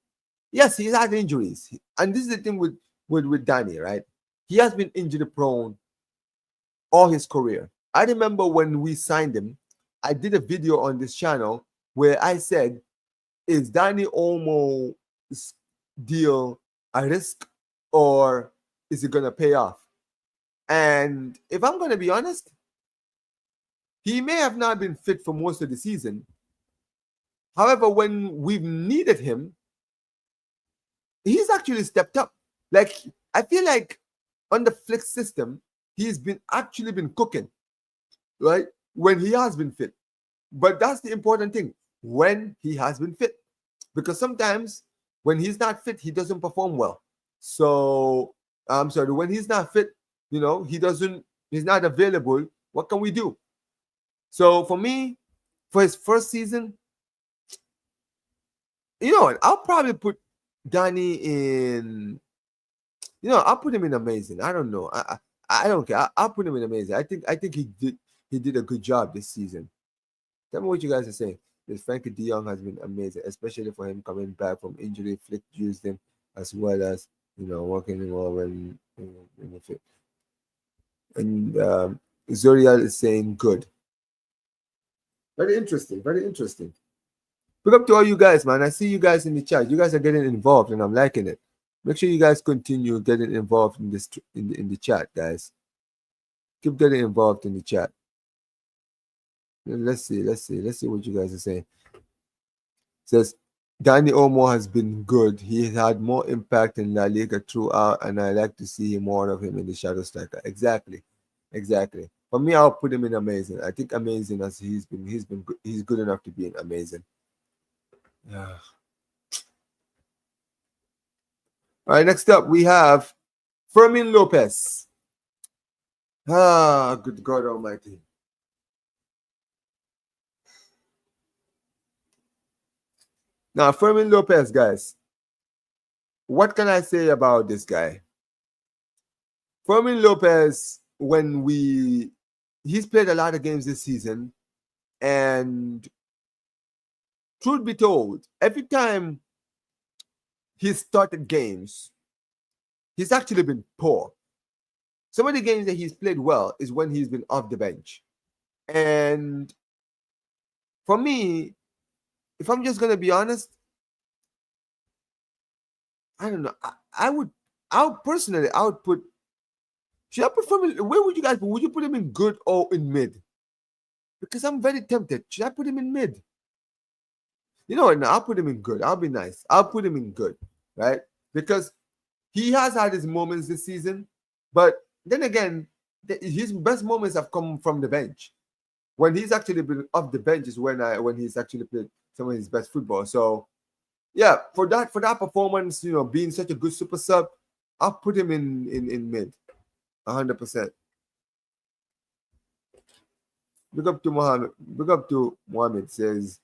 Yes, he's had injuries. And this is the thing with Danny, right? He has been injury prone all his career. I remember when we signed him, I did a video on this channel where I said, is Danny Olmo's deal a risk or is it going to pay off? And if I'm going to be honest, he may have not been fit for most of the season. However, when we've needed him, he's actually stepped up. Like, I feel like on the Flick system, he's been cooking, right? When he has been fit. But that's the important thing, when he has been fit. Because sometimes when he's not fit, he doesn't perform well. So, I'm sorry, when he's not fit, he's not available. What can we do? So for me, for his first season, I'll probably put Danny in, I'll put him in amazing. I don't know. I don't care. I'll put him in amazing. I think he did a good job this season. Tell me what you guys are saying. This Frankie De Jong has been amazing, especially for him coming back from injury. Flick used him as well as working him over in the fit. And Zoriel is saying good. Very interesting. Very interesting. Look up to all you guys, man. I see you guys in the chat. You guys are getting involved, and I'm liking it. Make sure you guys continue getting involved in this in the chat, guys. Keep getting involved in the chat. Let's see what you guys are saying. It says Danny Olmo has been good. He had more impact in La Liga throughout, and I like to see more of him in the shadow striker. Exactly. For me, I'll put him in amazing. I think amazing as he's good enough to be in amazing. Yeah. All right, next up we have Fermin Lopez. Good God Almighty. Now, Fermin Lopez, guys. What can I say about this guy? Fermin Lopez, he's played a lot of games this season, and truth be told, every time he's started games, he's actually been poor. Some of the games that he's played well is when he's been off the bench. And for me, if I'm just going to be honest, I don't know. I would put, should I put Fermin, where would you guys put? Would you put him in good or in mid? Because I'm very tempted. Should I put him in mid? You know what? No, I'll put him in good. I'll be nice. I'll put him in good, right? Because he has had his moments this season, but then again, his best moments have come from the bench. When he's actually been off the bench is when he's actually played some of his best football. So, yeah, for that performance, being such a good super sub, I'll put him in mid, 100%. Big up to Mohammed says,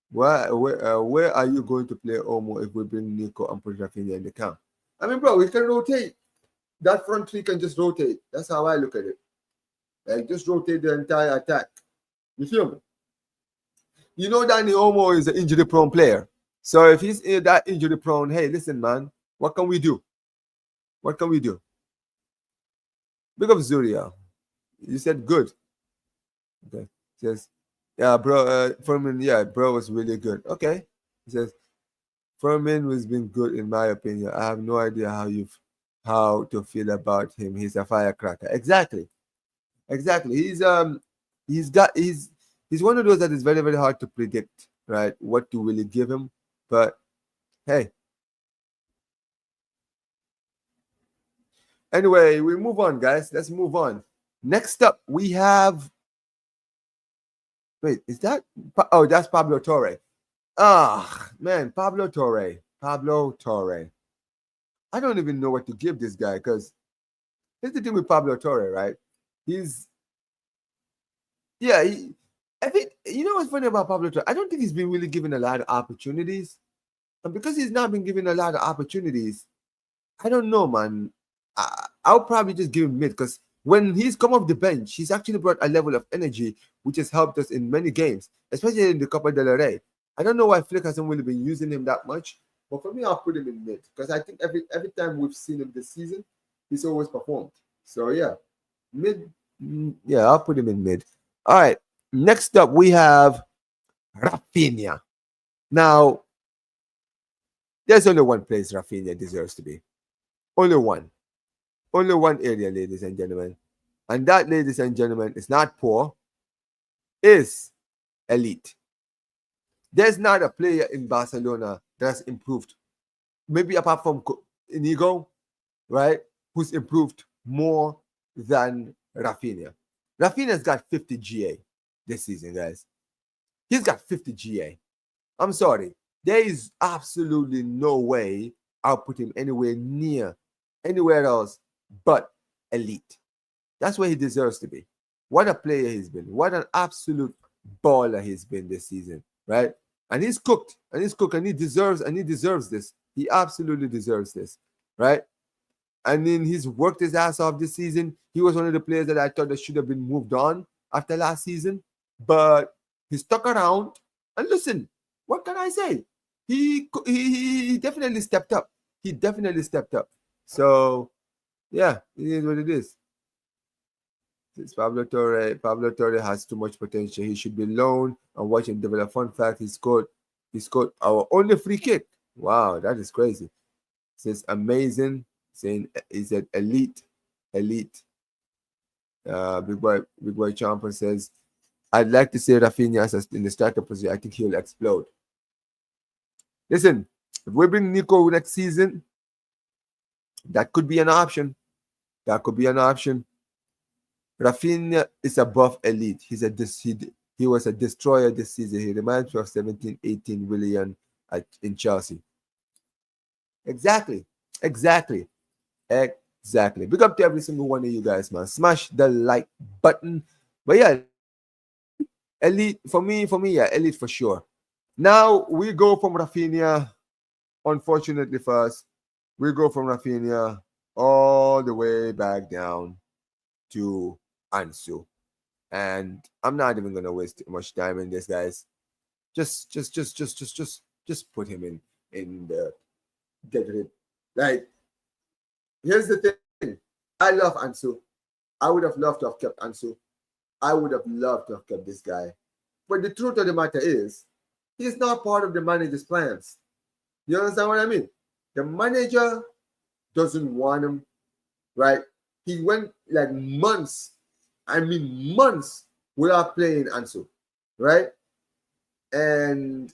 where are you going to play Olmo if we bring Nico and put Rafinha in the camp? I mean, bro, we can rotate. That front three can just rotate. That's how I look at it. Like, just rotate the entire attack. You feel me? Danny Olmo is an injury-prone player. So if he's that injury-prone, hey, listen, man, what can we do? Big up Zuria. You said good. Okay. Says, yeah, bro, Fermin, bro was really good. Okay. He says, Fermin has been good in my opinion. I have no idea how to feel about him. He's a firecracker. Exactly. He's one of those that is very, very hard to predict, right? What to really give him. But hey. Anyway, we move on, guys. Let's move on. Next up, we have. Wait, is that? Oh, that's Pablo Torre. Man, Pablo Torre. I don't even know what to give this guy because here's the thing with Pablo Torre, right? you know what's funny about Pablo Torre? I don't think he's been really given a lot of opportunities. And because he's not been given a lot of opportunities, I don't know, man. I'll probably just give him mid because when he's come off the bench, he's actually brought a level of energy which has helped us in many games, especially in the Copa del Rey. I don't know why Flick hasn't really been using him that much, but for me, I'll put him in mid because I think every time we've seen him this season, he's always performed. So yeah, mid. Yeah, I'll put him in mid. All right. Next up, we have Rafinha. Now, there's only one place Rafinha deserves to be. Only one. Only one area, ladies and gentlemen. And that, ladies and gentlemen, is not poor, is elite. There's not a player in Barcelona that's improved. Maybe apart from Inigo, right? Who's improved more than Rafinha. Rafinha's got 50 GA this season, guys. He's got 50 GA. I'm sorry. There is absolutely no way I'll put him anywhere else but elite. That's where he deserves to be. What a player he's been. What an absolute baller he's been this season, right? And he's cooked, and he deserves this. He absolutely deserves this, right? And then he's worked his ass off this season. He was one of the players that I thought that should have been moved on after last season, but he stuck around. And listen, what can I say? He definitely stepped up. He definitely stepped up. So yeah, it is what it is. It's Pablo Torre has too much potential. He should be loaned and watch him develop. Fun fact: he scored our only free kick. Wow, that is crazy. It says amazing. Saying he said elite. Big boy Champion says, I'd like to say Rafinha as in the starter position. I think he'll explode. Listen, if we bring Nico next season, that could be an option. Rafinha is above elite. He was a destroyer this season. He reminds me of 17-18 Willian in Chelsea. Exactly. Big up to every single one of you guys, man. Smash the like button. But yeah, elite for me, yeah, elite for sure. Now we go from Rafinha. Unfortunately for us, we go from Rafinha all the way back down to Ansu. And I'm not even gonna waste much time in this, guys. Just put him in the get rid. Like, here's the thing. I love Ansu. I would have loved to have kept Ansu. I would have loved to have kept this guy. But the truth of the matter is, he's not part of the manager's plans. You understand what I mean? The manager doesn't want him, right? He went like months without playing Ansu, right? And,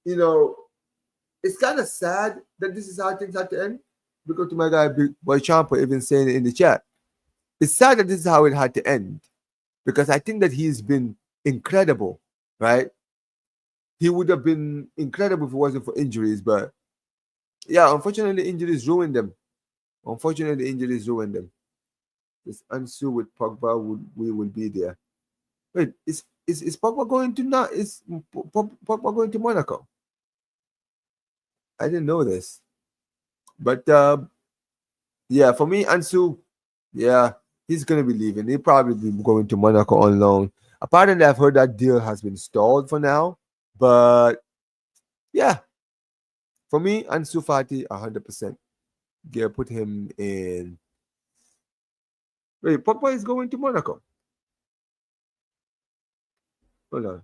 you know, it's kind of sad that this is how things had to end. Because to my guy, Big Boy Champa, even saying it in the chat, it's sad that this is how it had to end. Because I think that he's been incredible, right? He would have been incredible if it wasn't for injuries, but yeah, unfortunately, injuries ruined them. This Ansu with Pogba will be there. Wait, is Pogba going to not? Is Pogba going to Monaco? I didn't know this, but yeah, for me, Ansu, yeah, he's gonna be leaving. He'll probably be going to Monaco on loan. Apparently, I've heard that deal has been stalled for now, but yeah, for me, Ansu Fati, 100%. Yeah, put him in. Wait, Pogba is going to Monaco. Hold on.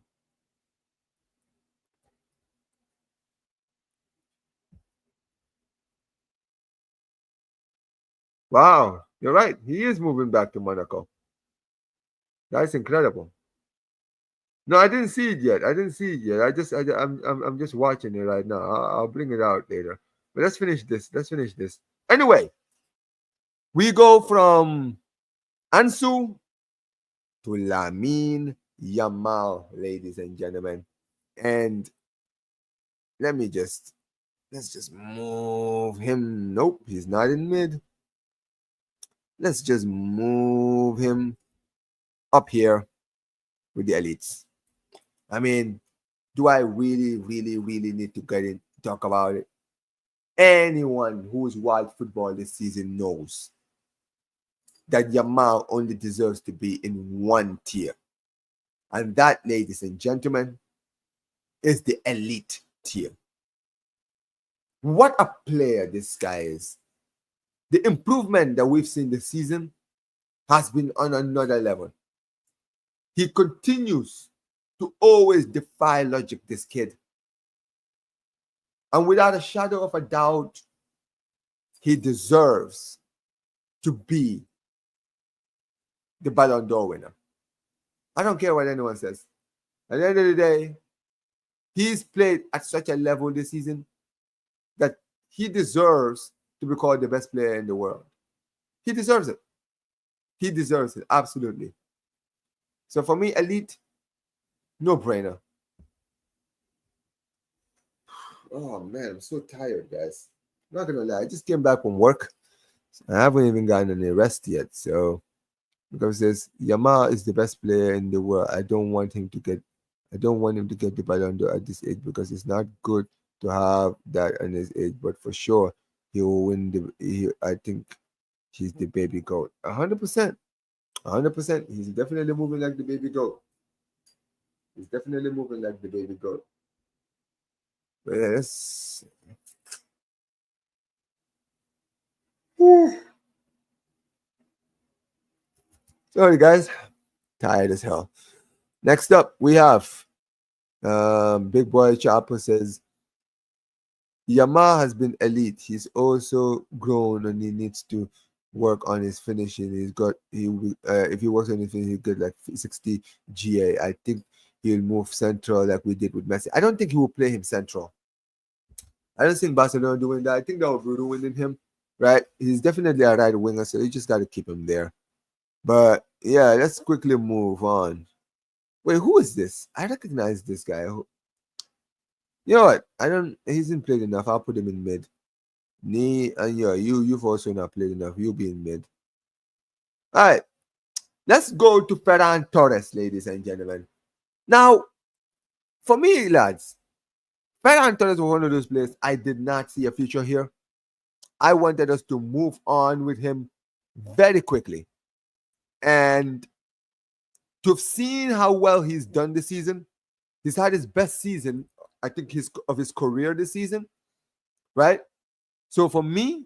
Wow, you're right. He is moving back to Monaco. That's incredible. No, I didn't see it yet. I'm just watching it right now. I'll bring it out later. But let's finish this. Anyway, we go from Ansu to Lamine Yamal, ladies and gentlemen. And let's just move him. Nope, he's not in mid. Let's just move him up here with the elites. I mean, do I really, really, really need to talk about it? Anyone who's watched football this season knows that Yamal only deserves to be in one tier. And that, ladies and gentlemen, is the elite tier. What a player this guy is. The improvement that we've seen this season has been on another level. He continues to always defy logic, this kid. And without a shadow of a doubt, he deserves to be the Ballon d'Or winner. I don't care what anyone says. At the end of the day, he's played at such a level this season that he deserves to be called the best player in the world. He deserves it. He deserves it, absolutely. So for me, elite, no brainer. Oh man, I'm so tired, guys. I'm not gonna lie, I just came back from work. I haven't even gotten any rest yet. So because this Yamal is the best player in the world, I don't want him to get the Ballon d'Or at this age because it's not good to have that at his age. But for sure, he will win I think he's the baby goat. 100%. 100%. He's definitely moving like the baby goat. He's definitely moving like the baby goat. But yeah, that's. Sorry, guys. Tired as hell. Next up, we have Big Boy Chopper says Yamal has been elite. He's also grown and he needs to work on his finishing. If he works on his finishing, he'll get like 60 GA. I think he'll move central like we did with Messi. I don't think he will play him central. I don't think Barcelona doing that. I think that will be ruining him, right? He's definitely a right winger, so you just got to keep him there. But yeah, let's quickly move on. Wait, who is this? I recognize this guy. You know what? He hasn't played enough. I'll put him in mid. And you've also not played enough. You'll be in mid. All right. Let's go to Ferran Torres, ladies and gentlemen. Now, for me, lads, Ferran Torres was one of those players I did not see a future here. I wanted us to move on with him very quickly. And to have seen how well he's done this season, he's had his best season, I think, of his career this season, right? So for me,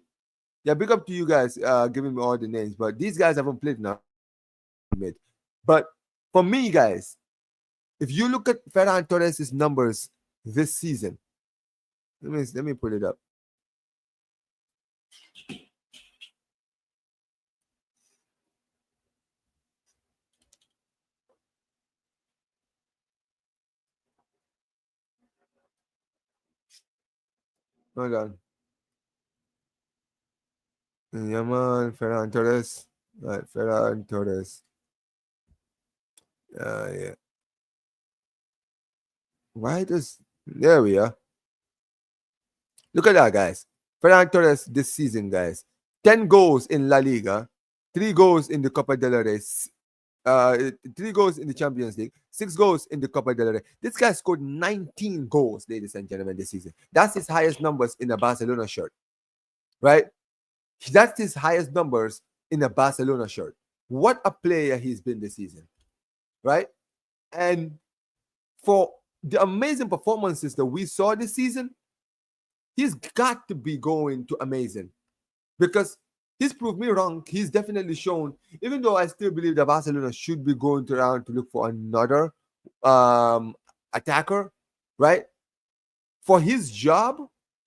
yeah, big up to you guys giving me all the names, but these guys haven't played enough. But for me, guys, if you look at Ferran Torres' numbers this season, let me pull it up. Hold on. Yamal, Ferran Torres. Right, Ferran Torres. Yeah. Why does... There we are. Look at that, guys. Ferran Torres this season, guys. 10 goals in La Liga. 3 goals in the Copa del Rey. 3 goals in the Champions League. 6 goals in the Copa del Rey. This guy scored 19 goals, ladies and gentlemen, this season. That's his highest numbers in a Barcelona shirt. Right? That's his highest numbers in a Barcelona shirt. What a player he's been this season. Right? And for the amazing performances that we saw this season, he's got to be going to amazing. Because he's proved me wrong. He's definitely shown, even though I still believe that Barcelona should be going around to look for another attacker, right? For his job,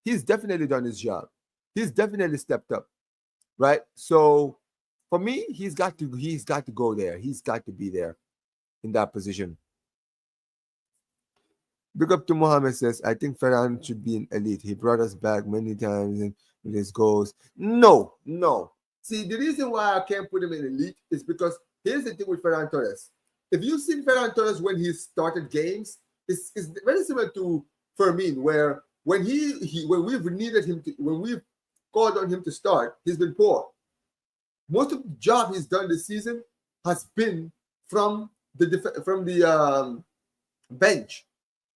he's definitely done his job. He's definitely stepped up, right? So for me, he's got to go there. He's got to be there in that position. Big up to Mohammed says, I think Ferran should be an elite. He brought us back many times with his goals. No. See, the reason why I can't put him in elite is because here's the thing with Ferran Torres. If you've seen Ferran Torres when he started games, it's very similar to Fermin, where when when we've called on him to start, he's been poor. Most of the job he's done this season has been from the bench,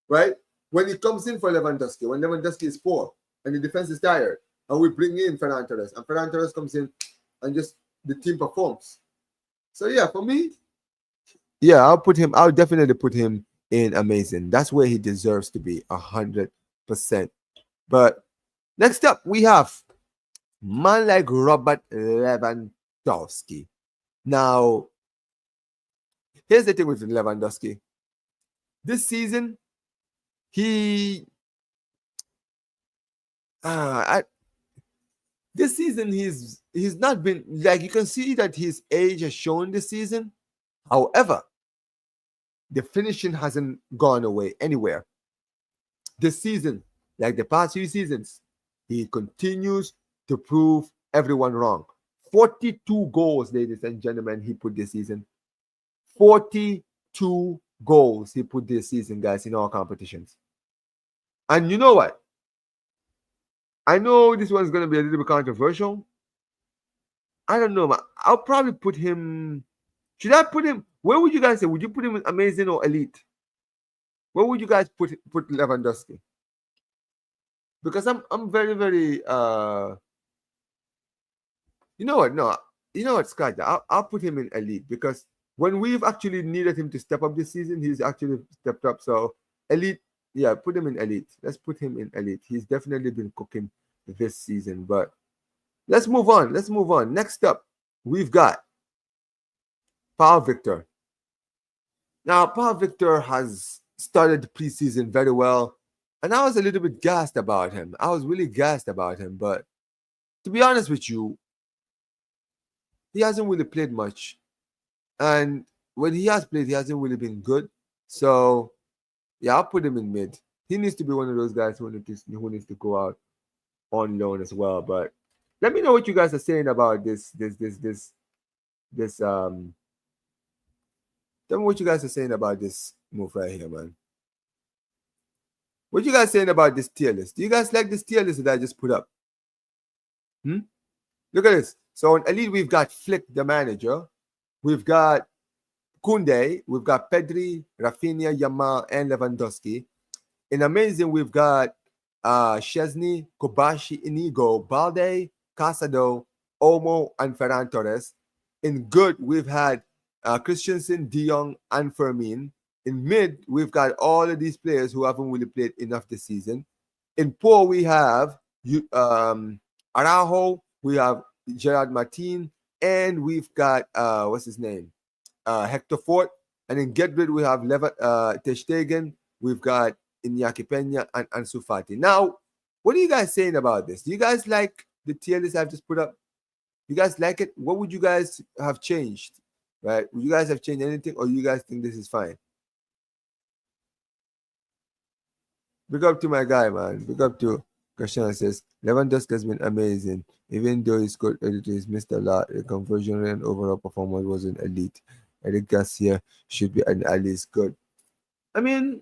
right? When he comes in for Lewandowski, when Lewandowski is poor and the defense is tired, and we bring in Ferran Torres, and Ferran Torres comes in and just the team performs. So yeah, for me, yeah, I'll definitely put him in amazing. That's where he deserves to be 100%. But next up, we have man like Robert Lewandowski. Now, here's the thing with Lewandowski. This season, he this season he's not been, like, you can see that his age has shown this season. However, the finishing hasn't gone away anywhere. This season, like the past few seasons, he continues to prove everyone wrong. 42 goals, ladies and gentlemen, he put this season. 42 goals he put this season, guys, in all competitions. And you know what? I know this one's going to be a little bit controversial. I don't know, man. I'll probably put him. Should I put him? Where would you guys say? Would you put him in amazing or elite? Where would you guys put Lewandowski? Because I'm very, very you know what? No, you know what, Scott? I'll put him in elite, because when we've actually needed him to step up this season, he's actually stepped up. So elite, yeah, put him in elite. Let's put him in elite. He's definitely been cooking this season. But let's move on. Let's move on. Next up, we've got Paul Victor. Now, Paul Victor has started the preseason very well, and I was a little bit gassed about him. I was really gassed about him, but to be honest with you, he hasn't really played much. And when he has played, he hasn't really been good. So, yeah, I'll put him in mid. He needs to be one of those guys who needs to go out on loan as well. But let me know what you guys are saying about this. Tell me what you guys are saying about this move right here, man. What you guys saying about this tier list? Do you guys like this tier list that I just put up? Look at this. So on elite, we've got Flick, the manager. We've got Koundé. We've got Pedri, Rafinha, Yamal, and Lewandowski. In amazing, we've got Szczesny, Cubarsí, Inigo, Balde, Casado, Olmo, and Ferran Torres. In good, we've had Christensen, De Jong, and Fermin. In mid, we've got all of these players who haven't really played enough this season. In poor, we have Araujo, we have Gerard Martin, and we've got what's his name? Hector Fort. And in get rid, we have Ter Stegen, we've got Iñaki Peña, and Ansu Fati. Now, what are you guys saying about this? Do you guys like the tier list I've just put up? You guys like it? What would you guys have changed? Right? Would you guys have changed anything, or you guys think this is fine? Big up to my guy, man. Big up to Christian. Says Lewandowski has been amazing. Even though he scored he's missed a lot, the conversion rate and overall performance wasn't elite. Eric Garcia should be at least good. I mean,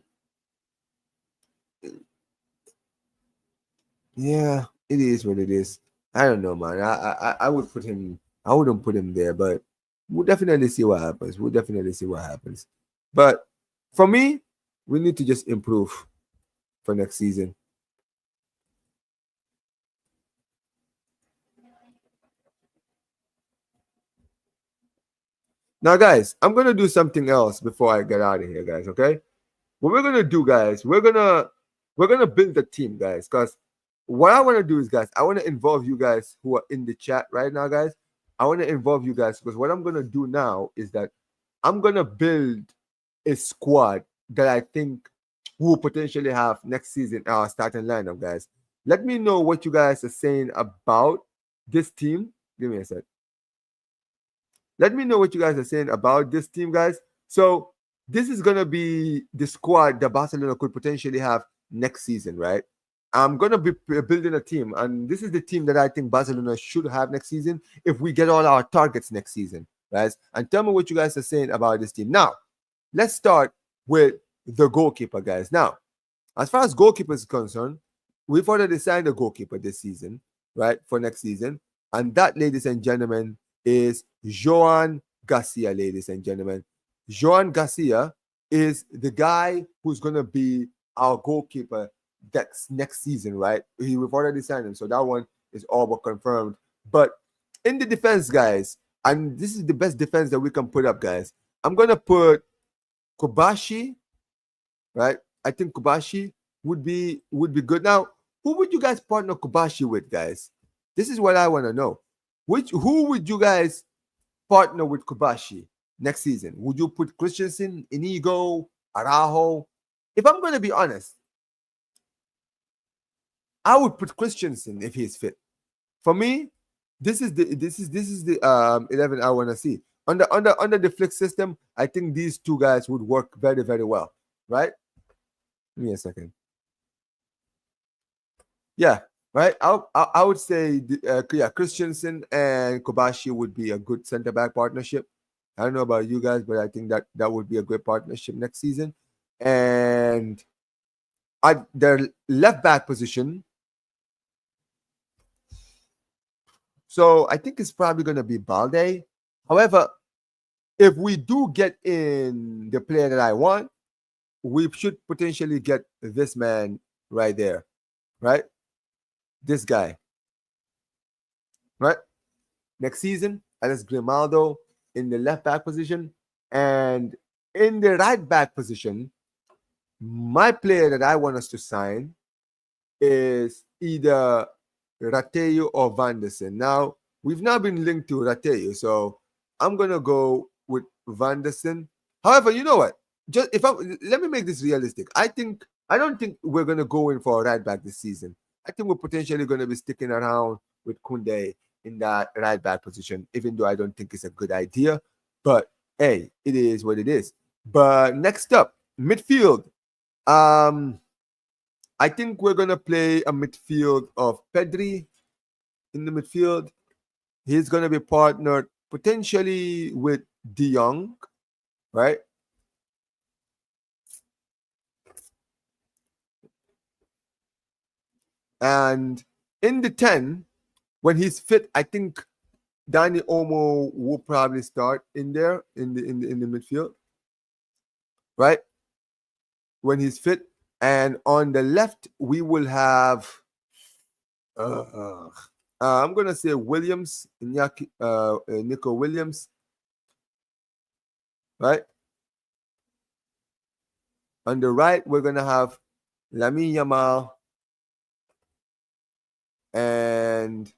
yeah, it is what it is. I don't know, man. I would put him. I wouldn't put him there, but we'll definitely see what happens. We'll definitely see what happens. But for me, we need to just improve for next season. Now, guys, I'm gonna do something else before I get out of here, guys. Okay? What we're gonna do, guys, we're gonna build a team, guys. Because what I want to do is, guys, I want to involve you guys who are in the chat right now, guys. I want to involve you guys, because what I'm gonna do now is that I'm gonna build a squad that I think will potentially have next season our starting lineup, guys. Let me know what you guys are saying about this team. Give me a sec. Let me know what you guys are saying about this team, guys. So this is gonna be the squad that Barcelona could potentially have next season, right? I'm gonna be building a team, and this is the team that I think Barcelona should have next season if we get all our targets next season, guys. And tell me what you guys are saying about this team. Now, let's start with the goalkeeper, guys. Now, as far as goalkeeper is concerned, we've already signed a goalkeeper this season, right, for next season. And that, ladies and gentlemen, is Joan Garcia, ladies and gentlemen. Joan Garcia is the guy who's gonna be our goalkeeper next season, right? We've already signed him, so that one is all but confirmed. But in the defense, guys, and this is the best defense that we can put up, guys. I'm gonna put Cubarsí, right? I think Cubarsí would be good. Now, who would you guys partner Cubarsí with, guys? This is what I want to know. Who would you guys partner with Cubarsí next season? Would you put Christensen, Inigo, Araujo? If I'm going to be honest, I would put Christensen if he's fit. For me, this is the 11 I want to see. Under the Flick system, I think these two guys would work very, very well, right? Give me a second. Yeah, right. I would say Christensen and Cubarsí would be a good center back partnership. I don't know about you guys, but I think that would be a great partnership next season. And at their left back position, so I think it's probably going to be Balde. However, if we do get in the player that I want, we should potentially get this man right there, right? This guy, right? Next season, Alex Grimaldo in the left back position, and in the right back position, my player that I want us to sign is either Ratejo or Vanderson. Now, we've now been linked to Ratejo, so I'm gonna go with Vanderson. However, you know what? Let me make this realistic. I don't think we're gonna go in for a right back this season. I think we're potentially gonna be sticking around with Kunde in that right back position, even though I don't think it's a good idea. But hey, it is what it is. But next up, midfield. I think we're gonna play a midfield of Pedri in the midfield. He's gonna be partnered potentially with De Jong, right? And in the 10, when he's fit, I think Dani Olmo will probably start in there in the midfield, right? When he's fit. And on the left, we will have I'm gonna say Williams, Nico Williams, right? On the right, we're gonna have Lamine Yamal, and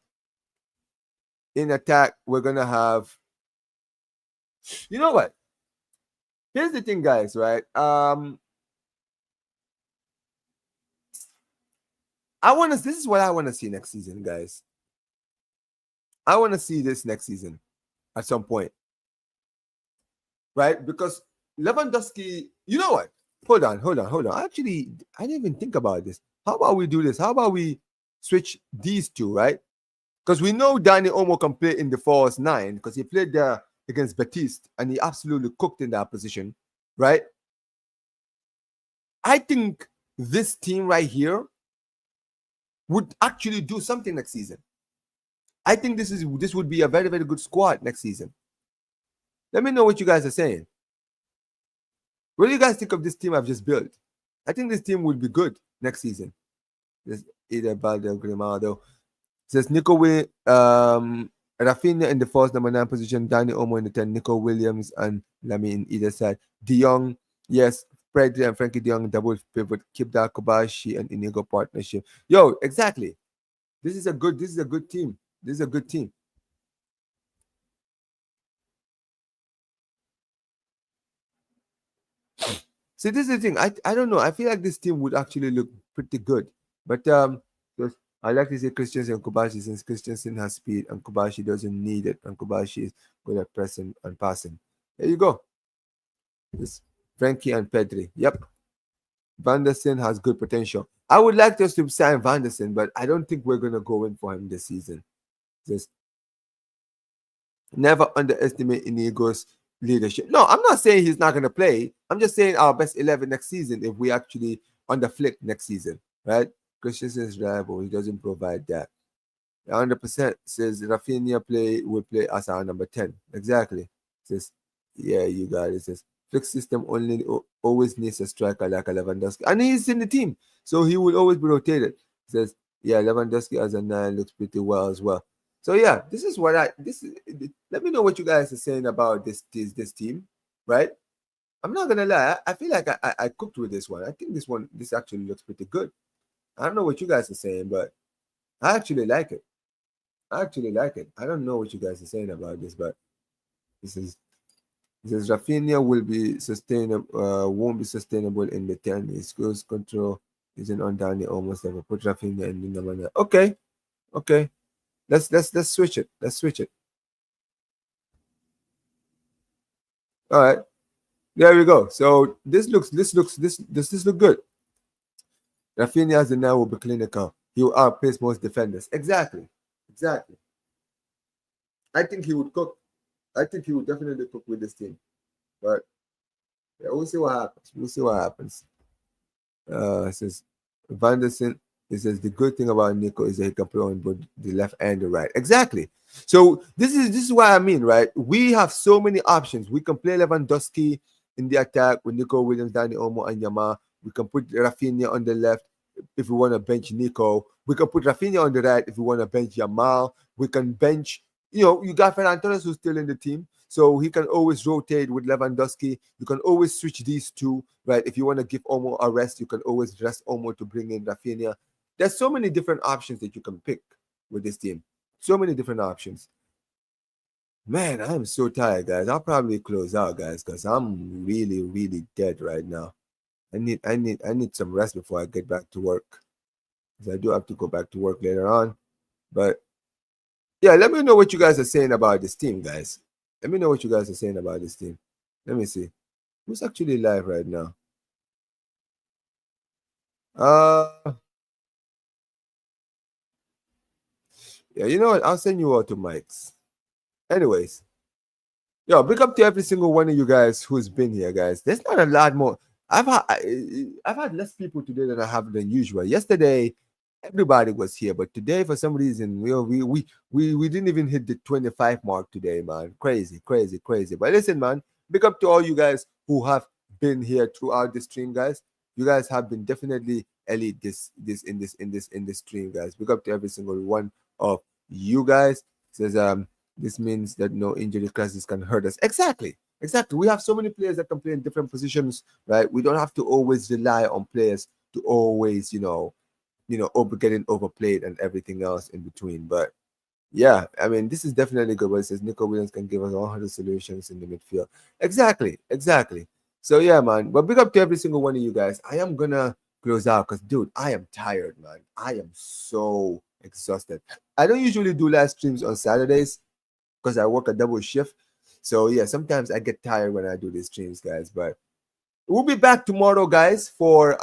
in attack, we're gonna have. You know what? Here's the thing, guys. Right? This is what I want to see next season, guys. I want to see this next season at some point. Right? Because Lewandowski, you know what? Hold on. Actually, I didn't even think about this. How about we do this? How about we switch these two, right? Because we know Dani Olmo can play in the false 9 because he played there against Batiste and he absolutely cooked in that position, right? I think this team right here would actually do something next season. I think this would be a very, very good squad next season. Let me know what you guys are saying. What do you guys think of this team I've just built? I think this team will be good next season. There's either Balde or Grimaldo. Says Nico Rafinha in the false number 9 position, Dani Olmo in the 10, Nico Williams and Lamine either side. De Jong, yes, Pedri and Frankie De Jong double pivot, keep that Cubarsí and Inigo partnership. Yo, exactly. This is a good team. This is a good team. See, this is the thing. I don't know. I feel like this team would actually look pretty good. But I like to say Christensen and Cubarsí, since Christensen has speed and Cubarsí doesn't need it, and Cubarsí is good at pressing and passing. There you go. This Frankie and Pedri. Yep. Vanderson has good potential. I would like us to sign Vanderson, but I don't think we're gonna go in for him this season. Just never underestimate Inigo's leadership. No, I'm not saying he's not gonna play. I'm just saying our best 11 next season if we actually on the Flick next season, right? Christensen is reliable. He doesn't provide that. 100% says Rafinha will play as our number 10. Exactly. Says, yeah, you got it. Says Flick's system always needs a striker like a Lewandowski, and he's in the team, so he will always be rotated. He says, yeah, Lewandowski as a 9 looks pretty well as well. So yeah, this is what let me know what you guys are saying about this team, right? I'm not gonna lie, I feel like I cooked with this one. I think this actually looks pretty good. I don't know what you guys are saying, but I actually like it. I actually like it. I don't know what you guys are saying about this, but this is Rafinha will be sustainable, won't be sustainable in the 10. His cruise control isn't on Danny almost ever. Put Rafinha in the manner. Okay, okay. Let's switch it. Let's switch it. All right. There we go. So this looks look good. Rafinha as the now will be clinical. He will outpace most defenders. Exactly. Exactly. I think he would cook. I think he would definitely cook with this team. But yeah, we'll see what happens. We'll see what happens. It says Vanderson. It says the good thing about Nico is that he can play on both the left and the right. Exactly. So this is what I mean, right? We have so many options. We can play Lewandowski in the attack with Nico Williams, Dani Olmo, and Yamal. We can put Rafinha on the left if we want to bench Nico. We can put Rafinha on the right if we want to bench Yamal. We can bench, you got Ferran Torres who's still in the team, so he can always rotate with Lewandowski. You can always switch these two, right? If you want to give Olmo a rest, you can always rest Olmo to bring in Rafinha. There's so many different options that you can pick with this team. So many different options. Man, I'm so tired, guys. I'll probably close out, guys, because I'm really, really dead right now. I need some rest before I get back to work. Because I do have to go back to work later on. But yeah, let me know what you guys are saying about this team, guys. Let me know what you guys are saying about this team. Let me see. Who's actually live right now? Yeah, you know what? I'll send you all to Mike's. Anyways, yo, big up to every single one of you guys who's been here, guys. There's not a lot more. I've had less people today than I have than usual. Yesterday, everybody was here, but today, for some reason, we didn't even hit the 25 mark today, man. Crazy, crazy, crazy. But listen, man, big up to all you guys who have been here throughout the stream, guys. You guys have been definitely elite in this stream, guys. Big up to every single one of you guys. Says this means that no injury crisis can hurt us. Exactly. Exactly. We have so many players that can play in different positions, right? We don't have to always rely on players to always, getting overplayed and everything else in between. But yeah, I mean, this is definitely good. But it says Nico Williams can give us all the solutions in the midfield. Exactly. Exactly. So yeah, man. But big up to every single one of you guys. I am gonna close out because, dude, I am tired, man. I am so exhausted. I don't usually do live streams on Saturdays because I work a double shift. So yeah, sometimes I get tired when I do these streams, guys. But we'll be back tomorrow, guys, for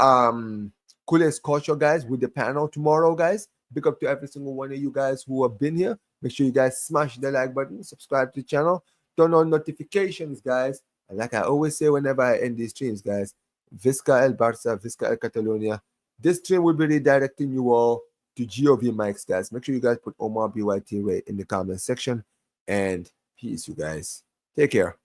coolest culture, guys, with the panel tomorrow, guys. Big up to every single one of you guys who have been here. Make sure you guys smash the like button, subscribe to the channel, turn on notifications, guys. And like I always say whenever I end these streams, guys, Visca El Barça, Visca El Catalonia. This stream will be redirecting you all to GOV mics, guys. Make sure you guys put Omar BYT Ray in the comment section. And peace, you guys. Take care.